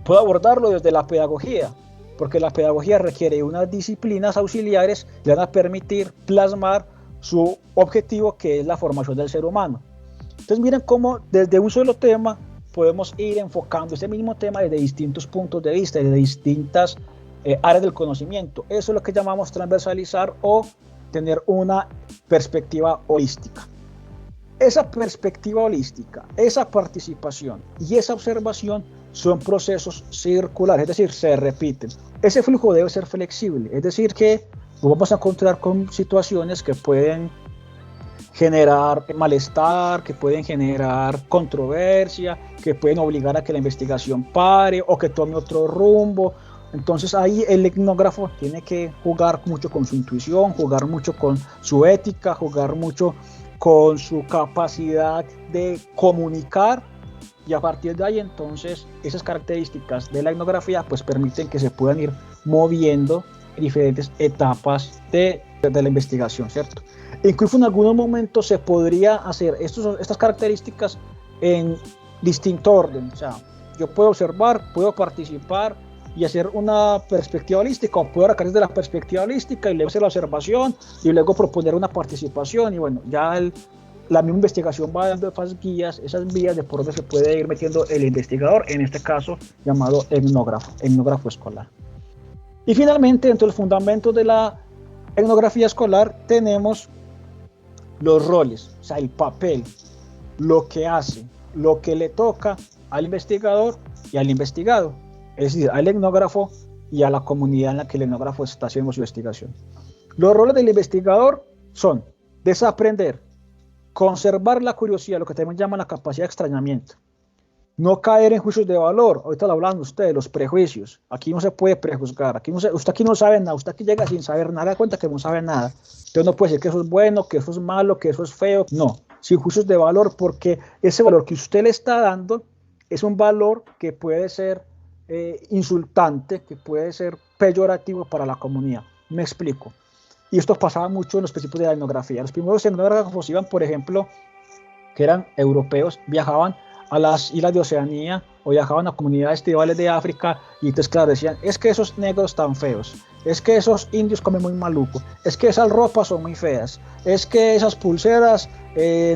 Puedo abordarlo desde la pedagogía, porque la pedagogía requiere unas disciplinas auxiliares que van a permitir plasmar su objetivo, que es la formación del ser humano. Entonces miren cómo desde un solo tema podemos ir enfocando ese mismo tema desde distintos puntos de vista, desde distintas áreas del conocimiento. Eso es lo que llamamos transversalizar o tener una perspectiva holística. Esa perspectiva holística, esa participación y esa observación son procesos circulares, es decir, se repiten. Ese flujo debe ser flexible, es decir, que nos vamos a encontrar con situaciones que pueden generar malestar, que pueden generar controversia, que pueden obligar a que la investigación pare o que tome otro rumbo. Entonces ahí el etnógrafo tiene que jugar mucho con su intuición, jugar mucho con su ética, jugar mucho con su capacidad de comunicar, y a partir de ahí entonces esas características de la etnografía pues permiten que se puedan ir moviendo en diferentes etapas de la investigación, ¿cierto? Incluso en algunos momentos se podría hacer estas características en distinto orden, o sea, yo puedo observar, puedo participar y hacer una perspectiva holística, o puedo arrancar desde la perspectiva holística y luego hacer la observación y luego proponer una participación, y bueno, ya la misma investigación va dando esas vías de por donde se puede ir metiendo el investigador, en este caso llamado etnógrafo escolar. Y finalmente, dentro de los fundamentos de la etnografía escolar tenemos los roles, o sea, el papel, lo que hace, lo que le toca al investigador y al investigado, es decir, al etnógrafo y a la comunidad en la que el etnógrafo está haciendo su investigación. Los roles del investigador son desaprender, conservar la curiosidad, lo que también llaman la capacidad de extrañamiento, no caer en juicios de valor. Ahorita lo hablan ustedes, los prejuicios. Aquí no se puede prejuzgar, usted aquí no sabe nada, usted aquí llega sin saber nada, da cuenta que no sabe nada. Usted no puede decir que eso es bueno, que eso es malo, que eso es feo, no, sin juicios de valor, porque ese valor que usted le está dando es un valor que puede ser insultante, que puede ser peyorativo para la comunidad. Me explico. Y esto pasaba mucho en los principios de la etnografía. Los primeros etnógrafos iban, por ejemplo, que eran europeos, viajaban a las islas de Oceanía o viajaban a comunidades tribales de África y entonces claro, decían, es que esos negros están feos, es que esos indios comen muy maluco, es que esas ropas son muy feas, es que esas pulseras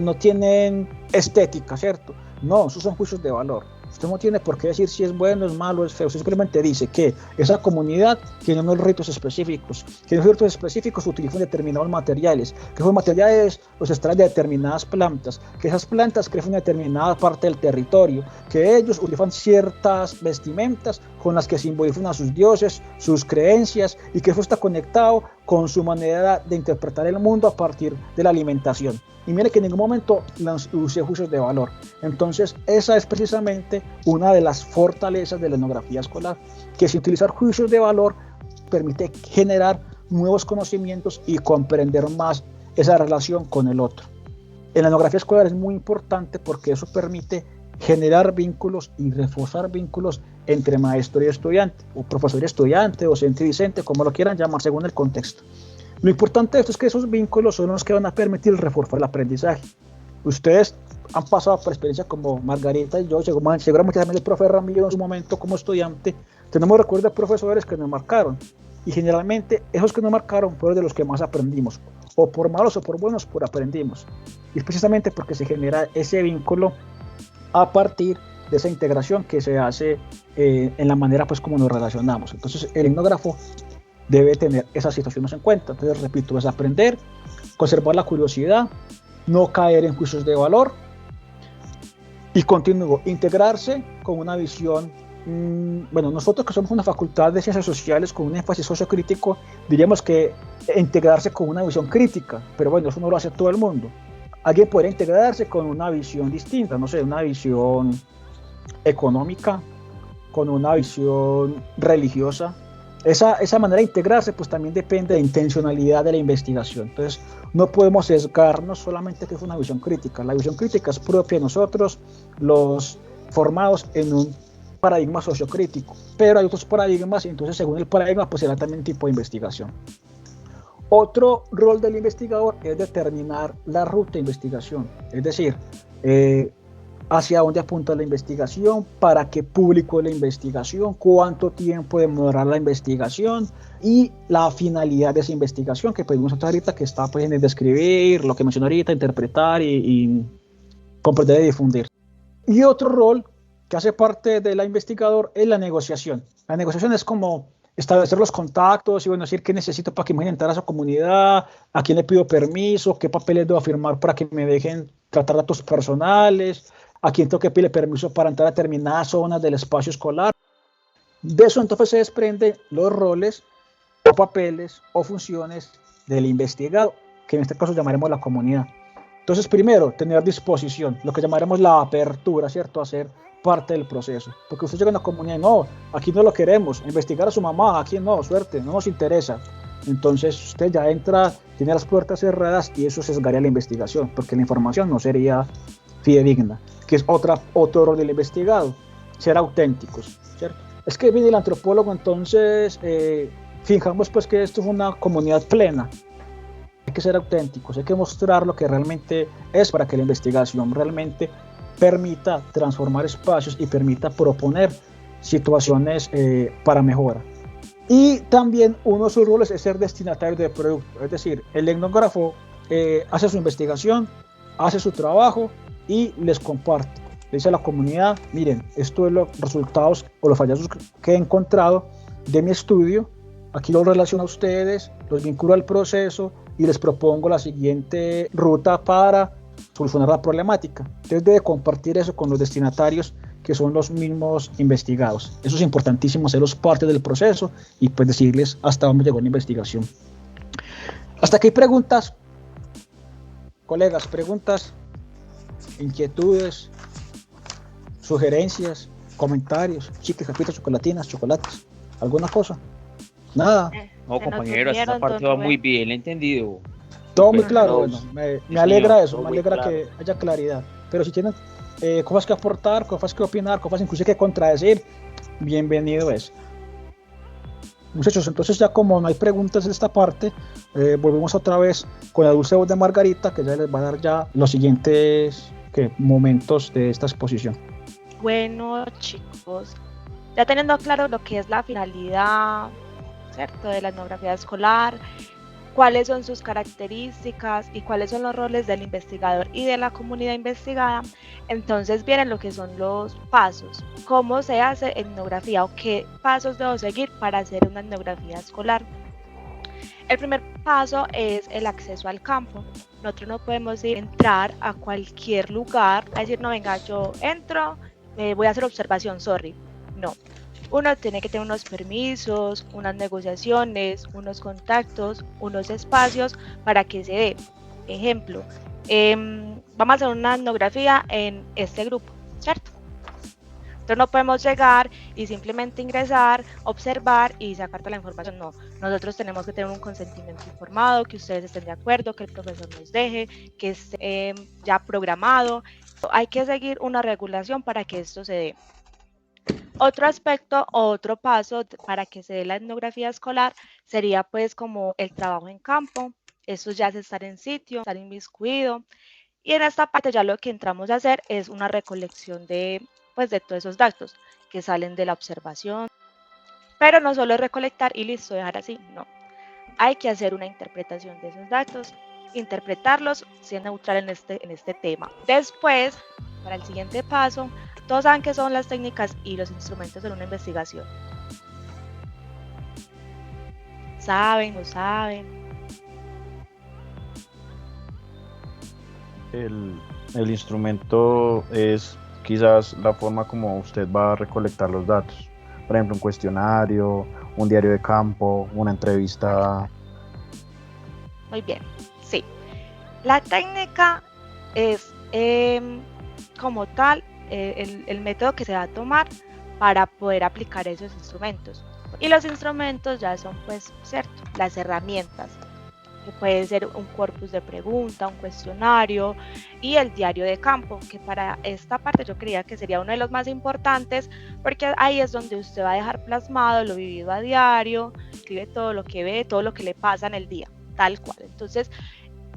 no tienen estética, ¿cierto? No, esos son juicios de valor. Usted no tiene por qué decir si es bueno, es malo, es feo. Usted simplemente dice que esa comunidad tiene unos ritos específicos, que en los ritos específicos utilizan determinados materiales, que esos materiales los extraen de determinadas plantas, que esas plantas crecen en determinada parte del territorio, que ellos utilizan ciertas vestimentas con las que simbolizan a sus dioses, sus creencias, y que eso está conectado con su manera de interpretar el mundo a partir de la alimentación. Y mire que en ningún momento usé juicios de valor. Entonces esa es precisamente una de las fortalezas de la etnografía escolar, que sin utilizar juicios de valor permite generar nuevos conocimientos y comprender más esa relación con el otro. En la etnografía escolar es muy importante porque eso permite generar vínculos y reforzar vínculos entre maestro y estudiante, o profesor y estudiante, docente y discente, como lo quieran llamar según el contexto. Lo importante de esto es que esos vínculos son los que van a permitir reforzar el aprendizaje. Ustedes han pasado por experiencias como Margarita y yo, seguramente también el profe Ramiro en su momento como estudiante, tenemos recuerdos de profesores que nos marcaron, y generalmente esos que nos marcaron fueron de los que más aprendimos, o por malos o por buenos, por aprendimos. Y es precisamente porque se genera ese vínculo a partir de esa integración que se hace en la manera pues como nos relacionamos. Entonces el etnógrafo debe tener esas situaciones en cuenta. Entonces, repito, es aprender, conservar la curiosidad, no caer en juicios de valor y continúo, integrarse con una visión, bueno, nosotros que somos una facultad de ciencias sociales con un énfasis sociocrítico, diríamos que integrarse con una visión crítica, pero bueno, eso no lo hace todo el mundo. Alguien podría integrarse con una visión distinta, no sé, una visión económica, con una visión religiosa. Esa manera de integrarse pues también depende de la intencionalidad de la investigación. Entonces no podemos sesgarnos solamente que es una visión crítica. La visión crítica es propia de nosotros, los formados en un paradigma sociocrítico, pero hay otros paradigmas y entonces según el paradigma pues será también tipo de investigación. Otro rol del investigador es determinar la ruta de investigación, es decir, hacia dónde apunta la investigación, para qué público es la investigación, cuánto tiempo demorar la investigación y la finalidad de esa investigación que pedimos ahorita, que está pues, en el describir, lo que mencioné ahorita, interpretar y comprender y difundir. Y otro rol que hace parte de la investigador es la negociación. La negociación es como establecer los contactos y bueno, decir qué necesito para que me dejen entrar a esa comunidad, a quién le pido permiso, qué papeles debo firmar para que me dejen tratar datos personales, a quién tengo que pedirle permiso para entrar a determinadas zonas del espacio escolar. De eso entonces se desprenden los roles o papeles o funciones del investigado, que en este caso llamaremos la comunidad. Entonces, primero, tener disposición, lo que llamaremos la apertura, ¿cierto? Hacer parte del proceso. Porque usted llega a una comunidad y no, aquí no lo queremos, investigar a su mamá, aquí no, suerte, no nos interesa. Entonces, usted ya entra, tiene las puertas cerradas y eso sesgaría la investigación, porque la información no sería fidedigna, que es otro rol del investigado, ser auténticos, ¿cierto? Es que viene el antropólogo, entonces, fijamos pues que esto es una comunidad plena. Hay que ser auténticos, hay que mostrar lo que realmente es para que la investigación realmente permita transformar espacios y permita proponer situaciones para mejora. Y también uno de sus roles es ser destinatario de producto, es decir, el etnógrafo hace su investigación, hace su trabajo y les comparte. Le dice a la comunidad, miren, esto es los resultados o los hallazgos que he encontrado de mi estudio, aquí los relaciono a ustedes, los vinculo al proceso y les propongo la siguiente ruta para solucionar la problemática. Entonces debe compartir eso con los destinatarios que son los mismos investigados. Eso es importantísimo, hacerlos parte del proceso y pues decirles hasta dónde llegó la investigación. Hasta aquí hay preguntas, colegas, preguntas, inquietudes, sugerencias, comentarios, chicles, capitas, chocolatinas, chocolates, alguna cosa. Nada. No, compañero, esta parte va muy bien entendido. Todo muy claro, bueno, me alegra eso, me alegra claro. que haya claridad. Pero si tienen cosas que aportar, cosas que opinar, cosas incluso que contradecir, bienvenido es. Muchachos, entonces ya como no hay preguntas de esta parte, volvemos otra vez con la dulce voz de Margarita, que ya les va a dar ya los siguientes momentos de esta exposición. Bueno, chicos, ya teniendo claro lo que es la finalidad, ¿cierto?, de la etnografía escolar, cuáles son sus características y cuáles son los roles del investigador y de la comunidad investigada, entonces vienen lo que son los pasos, cómo se hace etnografía o qué pasos debo seguir para hacer una etnografía escolar. El primer paso es el acceso al campo. Nosotros no podemos entrar a cualquier lugar a decir, no, venga, yo entro, voy a hacer observación, sorry. No. Uno tiene que tener unos permisos, unas negociaciones, unos contactos, unos espacios para que se dé. Ejemplo, vamos a hacer una etnografía en este grupo, ¿cierto? Entonces no podemos llegar y simplemente ingresar, observar y sacar toda la información. No, nosotros tenemos que tener un consentimiento informado, que ustedes estén de acuerdo, que el profesor nos deje, que esté ya programado. Hay que seguir una regulación para que esto se dé. Otro aspecto, otro paso para que se dé la etnografía escolar sería pues como el trabajo en campo. Eso ya es estar en sitio, estar inmiscuido. Y en esta parte ya lo que entramos a hacer es una recolección de todos esos datos que salen de la observación. Pero no solo recolectar y listo, dejar así, no. Hay que hacer una interpretación de esos datos, interpretarlos, ser neutral en este tema. Después, para el siguiente paso, todos saben qué son las técnicas y los instrumentos en una investigación. ¿Saben? ¿No saben? El instrumento es quizás la forma como usted va a recolectar los datos. Por ejemplo, un cuestionario, un diario de campo, una entrevista. Muy bien, sí. La técnica es como tal el método que se va a tomar para poder aplicar esos instrumentos. Y los instrumentos ya son, pues, cierto, las herramientas, que puede ser un corpus de pregunta, un cuestionario y el diario de campo, que para esta parte yo creía que sería uno de los más importantes, porque ahí es donde usted va a dejar plasmado lo vivido a diario, escribe todo lo que ve, todo lo que le pasa en el día, tal cual. Entonces,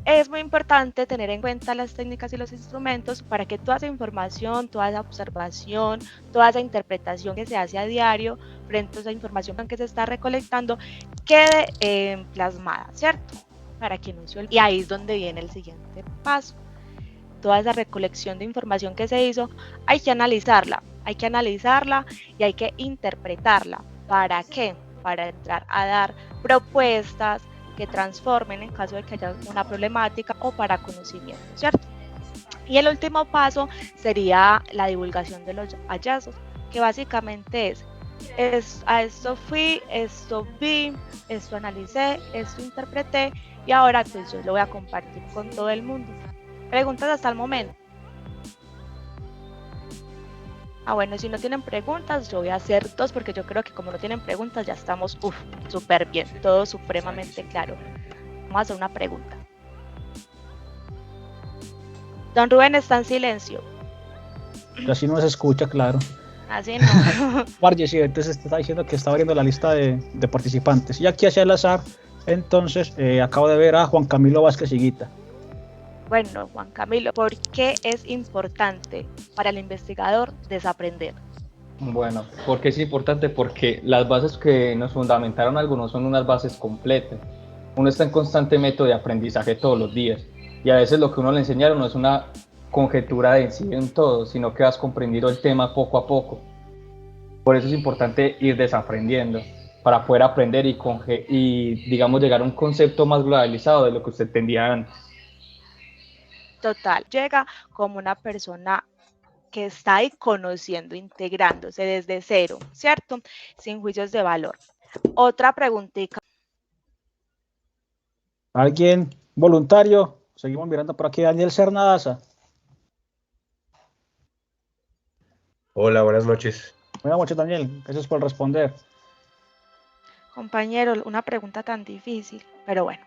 es muy importante tener en cuenta las técnicas y los instrumentos para que toda esa información, toda esa observación, toda esa interpretación que se hace a diario frente a esa información que se está recolectando quede plasmada, ¿cierto? Para que no se olvide. Y ahí es donde viene el siguiente paso. Toda esa recolección de información que se hizo hay que analizarla. hay que analizarla y hay que interpretarla. ¿Para qué? Para entrar a dar propuestas que transformen en caso de que haya una problemática o para conocimiento, ¿cierto? Y el último paso sería la divulgación de los hallazgos, que básicamente es a esto fui, esto vi, esto analicé, esto interpreté y ahora pues yo lo voy a compartir con todo el mundo. ¿Preguntas hasta el momento? Bueno, si no tienen preguntas, yo voy a hacer 2 porque yo creo que como no tienen preguntas ya estamos súper bien, todo supremamente claro. Vamos a hacer una pregunta. Don Rubén está en silencio. Así no se escucha, claro. Así no. Margie, sí, entonces te está diciendo que está abriendo la lista de participantes. Y aquí hacia el azar, entonces acabo de ver a Juan Camilo Vázquez Higuita. Bueno, Juan Camilo, ¿por qué es importante para el investigador desaprender? Bueno, ¿por qué es importante? Porque las bases que nos fundamentaron algunos son unas bases completas. Uno está en constante método de aprendizaje todos los días y a veces lo que uno le enseñaron no es una conjetura de sí en todo, sino que vas comprendiendo el tema poco a poco. Por eso es importante ir desaprendiendo para poder aprender y digamos llegar a un concepto más globalizado de lo que usted entendía antes. Total, llega como una persona que está ahí conociendo, integrándose desde cero, ¿cierto? Sin juicios de valor. Otra preguntita. ¿Alguien voluntario? Seguimos mirando por aquí. Daniel Cernadaza. Hola, buenas noches. Buenas noches, Daniel. Gracias por responder. Compañero, una pregunta tan difícil, pero bueno.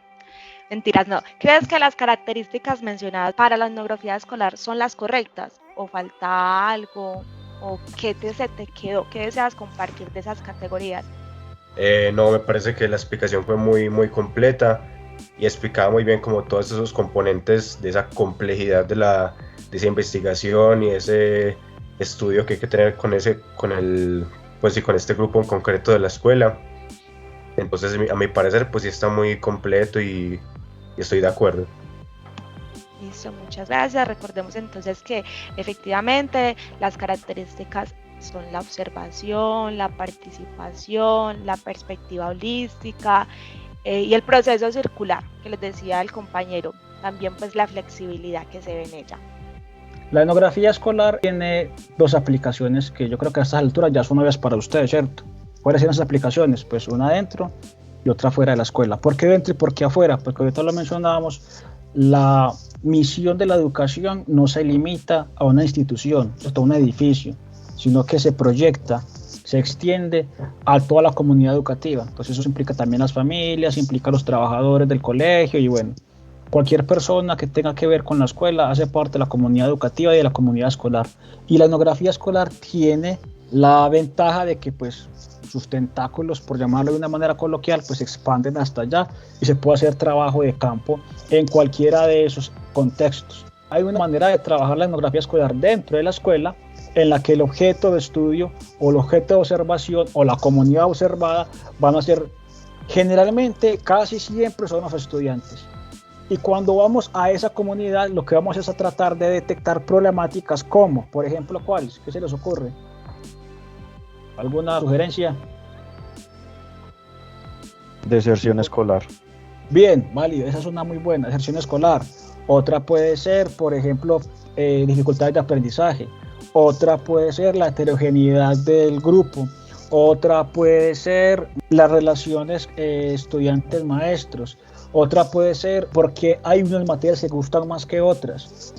Mentiras, no. ¿Crees que las características mencionadas para la etnografía escolar son las correctas? ¿O falta algo? ¿O qué se te quedó? ¿Qué deseas compartir de esas categorías? No, me parece que la explicación fue muy completa y explicaba muy bien como todos esos componentes de esa complejidad de esa investigación y ese estudio que hay que tener con este grupo en concreto de la escuela. Entonces, a mi parecer, pues sí está muy completo y estoy de acuerdo. Listo, muchas gracias. Recordemos entonces que efectivamente las características son la observación, la participación, la perspectiva holística y el proceso circular, que les decía el compañero, también pues la flexibilidad que se ve en ella. La etnografía escolar tiene 2 aplicaciones que yo creo que a estas alturas ya son obvias para ustedes, ¿cierto? ¿Cuáles son esas aplicaciones? Pues una dentro y otra fuera de la escuela. ¿Por qué dentro y por qué afuera? Porque ahorita lo mencionábamos, la misión de la educación no se limita a una institución, a un edificio, sino que se proyecta, se extiende a toda la comunidad educativa. Entonces eso implica también las familias, implica a los trabajadores del colegio y bueno, cualquier persona que tenga que ver con la escuela hace parte de la comunidad educativa y de la comunidad escolar. Y la etnografía escolar tiene la ventaja de que pues sus tentáculos, por llamarlo de una manera coloquial, pues se expanden hasta allá y se puede hacer trabajo de campo en cualquiera de esos contextos. Hay una manera de trabajar la etnografía escolar dentro de la escuela en la que el objeto de estudio o el objeto de observación o la comunidad observada van a ser generalmente, casi siempre son los estudiantes. Y cuando vamos a esa comunidad, lo que vamos es a tratar de detectar problemáticas como, por ejemplo, ¿cuáles? ¿Qué se les ocurre? ¿Alguna sugerencia? Deserción escolar. Bien, válido, esa es una muy buena, deserción escolar. Otra puede ser, por ejemplo, dificultades de aprendizaje. Otra puede ser la heterogeneidad del grupo. Otra puede ser las relaciones estudiantes-maestros. Otra puede ser porque hay unas materias que gustan más que otras.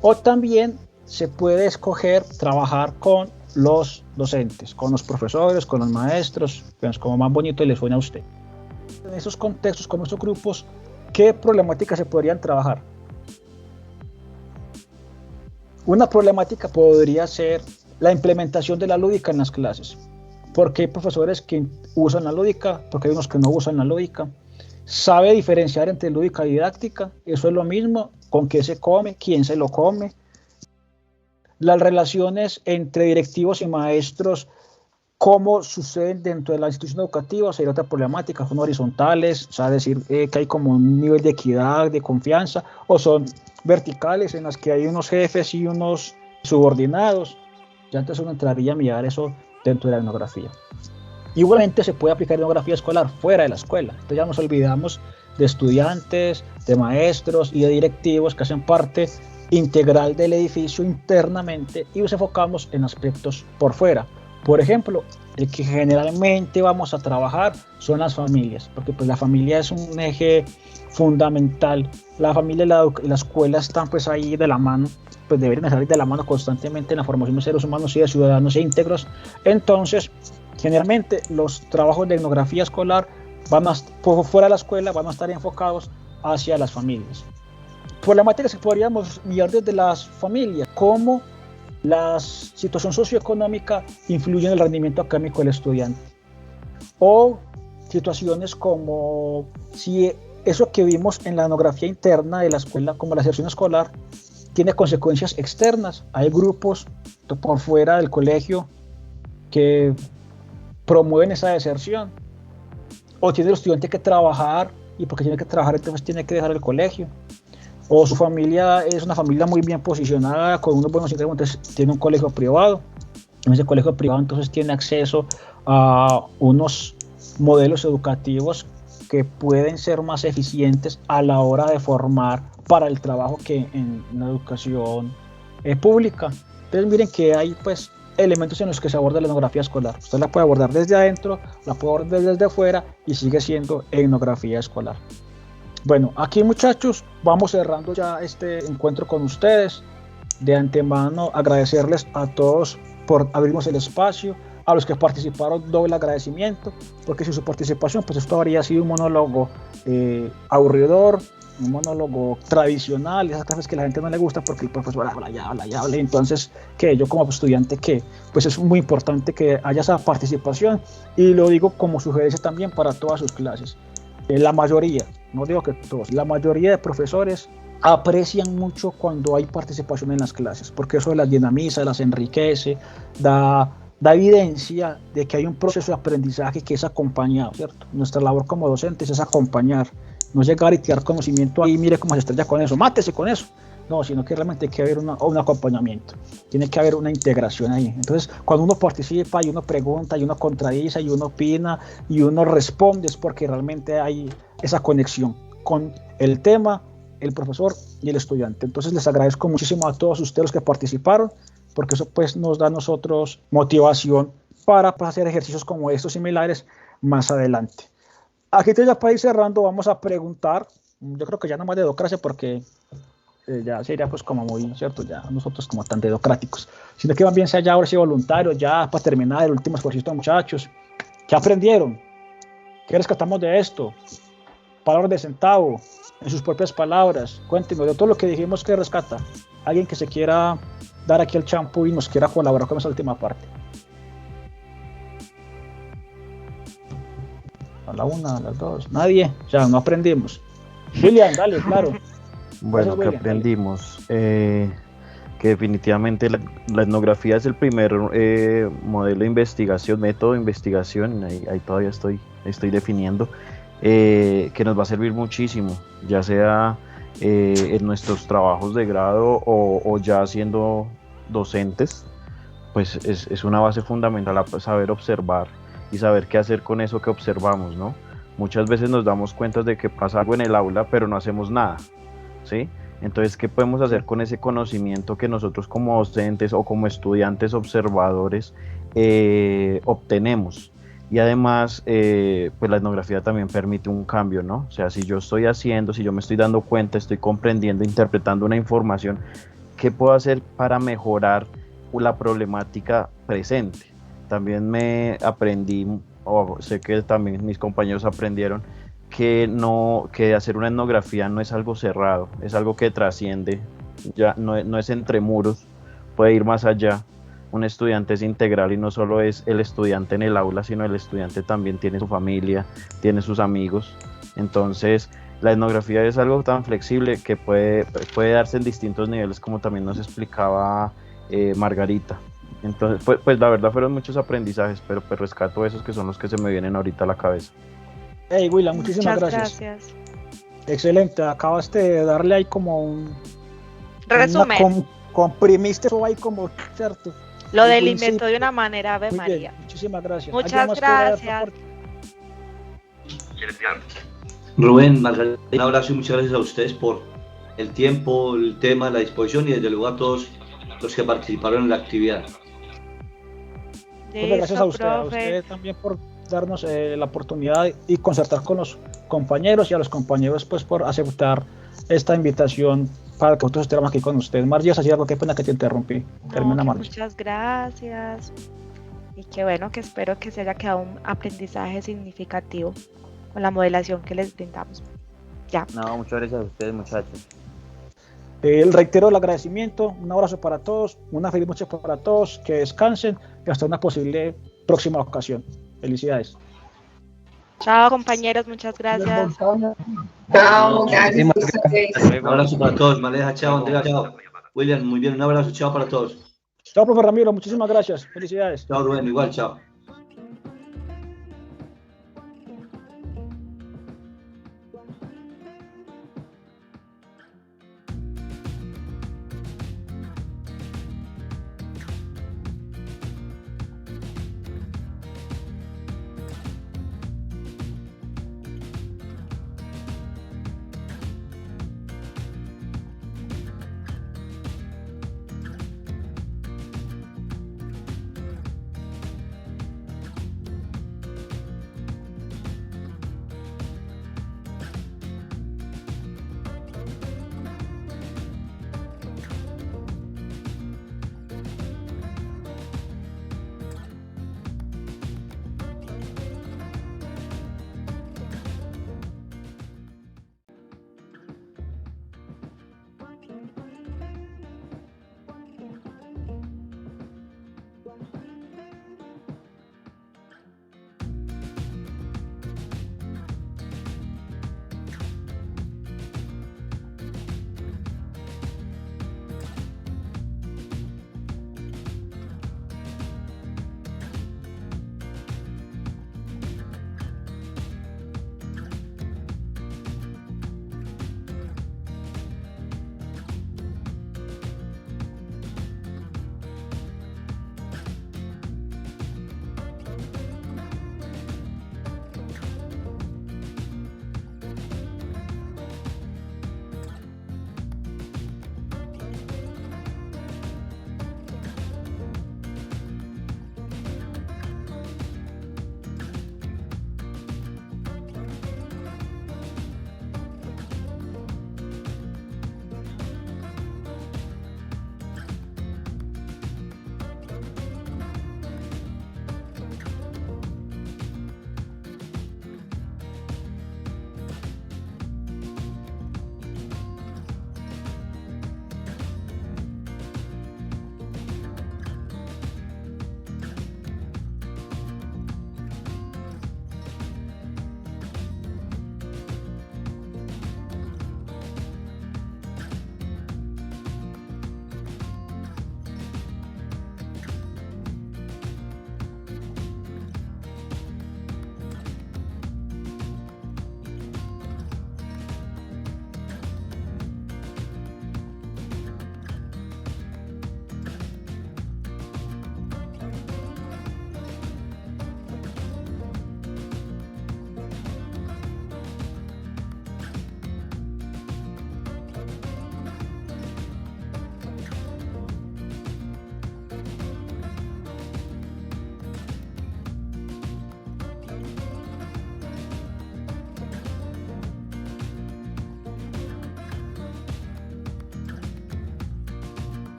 O también se puede escoger trabajar con los docentes, con los profesores, con los maestros, pues como más bonito les suena a usted. En esos contextos, con esos grupos, ¿qué problemáticas se podrían trabajar? Una problemática podría ser la implementación de la lúdica en las clases. Porque hay profesores que usan la lúdica, porque hay unos que no usan la lúdica. Sabe diferenciar entre lúdica y didáctica, eso es lo mismo, con qué se come, quién se lo come. Las relaciones entre directivos y maestros, cómo suceden dentro de la institución educativa, sería otra problemática, son horizontales, o sea, decir que hay como un nivel de equidad, de confianza, o son verticales en las que hay unos jefes y unos subordinados. Ya entonces uno entraría a mirar eso dentro de la etnografía. Igualmente se puede aplicar etnografía escolar fuera de la escuela. Entonces ya nos olvidamos de estudiantes, de maestros y de directivos que hacen parte integral del edificio internamente y nos enfocamos en aspectos por fuera. Por ejemplo, el que generalmente vamos a trabajar son las familias, porque pues la familia es un eje fundamental. La familia y la escuela están pues ahí de la mano, pues deberían estar de la mano constantemente en la formación de seres humanos y de ciudadanos e íntegros. Entonces, generalmente los trabajos de etnografía escolar por fuera de la escuela van a estar enfocados hacia las familias. Problemáticas que podríamos mirar desde las familias, cómo la situación socioeconómica influye en el rendimiento académico del estudiante, o situaciones como si eso que vimos en la etnografía interna de la escuela, como la deserción escolar, tiene consecuencias externas. Hay grupos por fuera del colegio que promueven esa deserción, o tiene el estudiante que trabajar, y porque tiene que trabajar entonces tiene que dejar el colegio, o su familia es una familia muy bien posicionada con unos buenos ingresos, entonces tiene un colegio privado. En ese colegio privado entonces tiene acceso a unos modelos educativos que pueden ser más eficientes a la hora de formar para el trabajo que en la educación pública. Entonces miren que hay pues elementos en los que se aborda la etnografía escolar. Usted la puede abordar desde adentro, la puede abordar desde afuera y sigue siendo etnografía escolar. Bueno, aquí muchachos, vamos cerrando ya este encuentro con ustedes. De antemano agradecerles a todos por abrirnos el espacio, a los que participaron doble agradecimiento, porque sin su participación pues esto habría sido un monólogo aburridor, un monólogo tradicional, esas cosas que a la gente no le gusta porque el profesor habla y habla, entonces que yo como estudiante que pues es muy importante que haya esa participación, y lo digo como sugerencia también para todas sus clases. La mayoría, no digo que todos, la mayoría de profesores aprecian mucho cuando hay participación en las clases, porque eso las dinamiza, las enriquece, da evidencia de que hay un proceso de aprendizaje que es acompañado, ¿cierto? Nuestra labor como docentes es acompañar, no llegar y tirar conocimiento ahí, mire cómo se estrella con eso, mátese con eso. No, sino que realmente hay que haber un acompañamiento, tiene que haber una integración ahí. Entonces, cuando uno participa y uno pregunta y uno contradice y uno opina y uno responde, es porque realmente hay esa conexión con el tema, el profesor y el estudiante. Entonces, les agradezco muchísimo a todos ustedes los que participaron, porque eso pues nos da a nosotros motivación para hacer ejercicios como estos similares más adelante. Aquí ya para ir cerrando vamos a preguntar, yo creo que ya no más de democracia porque ya sería pues como muy, ¿cierto? Ya nosotros como tan democráticos, sino que más bien sea ya ahora sí voluntarios, ya para terminar el último esfuerzo, muchachos. ¿Qué aprendieron? ¿Qué rescatamos de esto? Palabras de centavo, en sus propias palabras, cuéntenos de todo lo que dijimos que rescata. Alguien que se quiera dar aquí el champú y nos quiera colaborar con esa última parte. A la una, a las dos, nadie, ya no aprendimos. William, dale, claro. Bueno, ¿qué aprendimos? Que definitivamente la etnografía es el primer modelo de investigación, método de investigación, ahí todavía estoy definiendo, que nos va a servir muchísimo, ya sea en nuestros trabajos de grado o ya siendo docentes, pues es una base fundamental a saber observar y saber qué hacer con eso que observamos, ¿no? Muchas veces nos damos cuenta de que pasa algo en el aula, pero no hacemos nada, ¿sí? Entonces, ¿qué podemos hacer con ese conocimiento que nosotros como docentes o como estudiantes observadores obtenemos? Y además, pues la etnografía también permite un cambio, ¿no? O sea, si yo estoy haciendo, si yo me estoy dando cuenta, estoy comprendiendo, interpretando una información, ¿qué puedo hacer para mejorar la problemática presente? También me aprendí, o sé que también mis compañeros aprendieron, que hacer una etnografía no es algo cerrado, es algo que trasciende, ya no es entre muros, puede ir más allá. Un estudiante es integral y no solo es el estudiante en el aula, sino el estudiante también tiene su familia, tiene sus amigos. Entonces, la etnografía es algo tan flexible que puede darse en distintos niveles, como también nos explicaba Margarita. Entonces, pues la verdad fueron muchos aprendizajes, pero pues rescato esos que son los que se me vienen ahorita a la cabeza. Hey, Willa, muchísimas gracias. Excelente, acabaste de darle ahí como un resumen. Comprimiste eso ahí como, ¿cierto? Lo delimitó de una manera, Ave Muy María. bien, muchísimas gracias. Muchas ¿Alguien más quiere dar gracias. aporte? Rubén, Margarita, un abrazo y muchas gracias a ustedes por el tiempo, el tema, la disposición y desde luego a todos los que participaron en la actividad. Pues gracias a Listo, usted también por darnos la oportunidad y concertar con los compañeros y a los compañeros pues por aceptar esta invitación para que nosotros estemos aquí con ustedes. Margie, así algo, qué pena que te interrumpí. Termina, Margie. Muchas gracias. Y qué bueno, que espero que se haya quedado un aprendizaje significativo con la modelación que les brindamos. Ya. No, muchas gracias a ustedes, muchachos. Reitero el agradecimiento, un abrazo para todos, una feliz noche para todos, que descansen y hasta una posible próxima ocasión. Felicidades. Chao, compañeros, muchas gracias. Chao, un abrazo para todos, Maleja, chao, Andrea, chao. William, muy bien, un abrazo, chao para todos. Chao, profe Ramiro, muchísimas gracias. Felicidades. Chao, Rubén, igual, chao.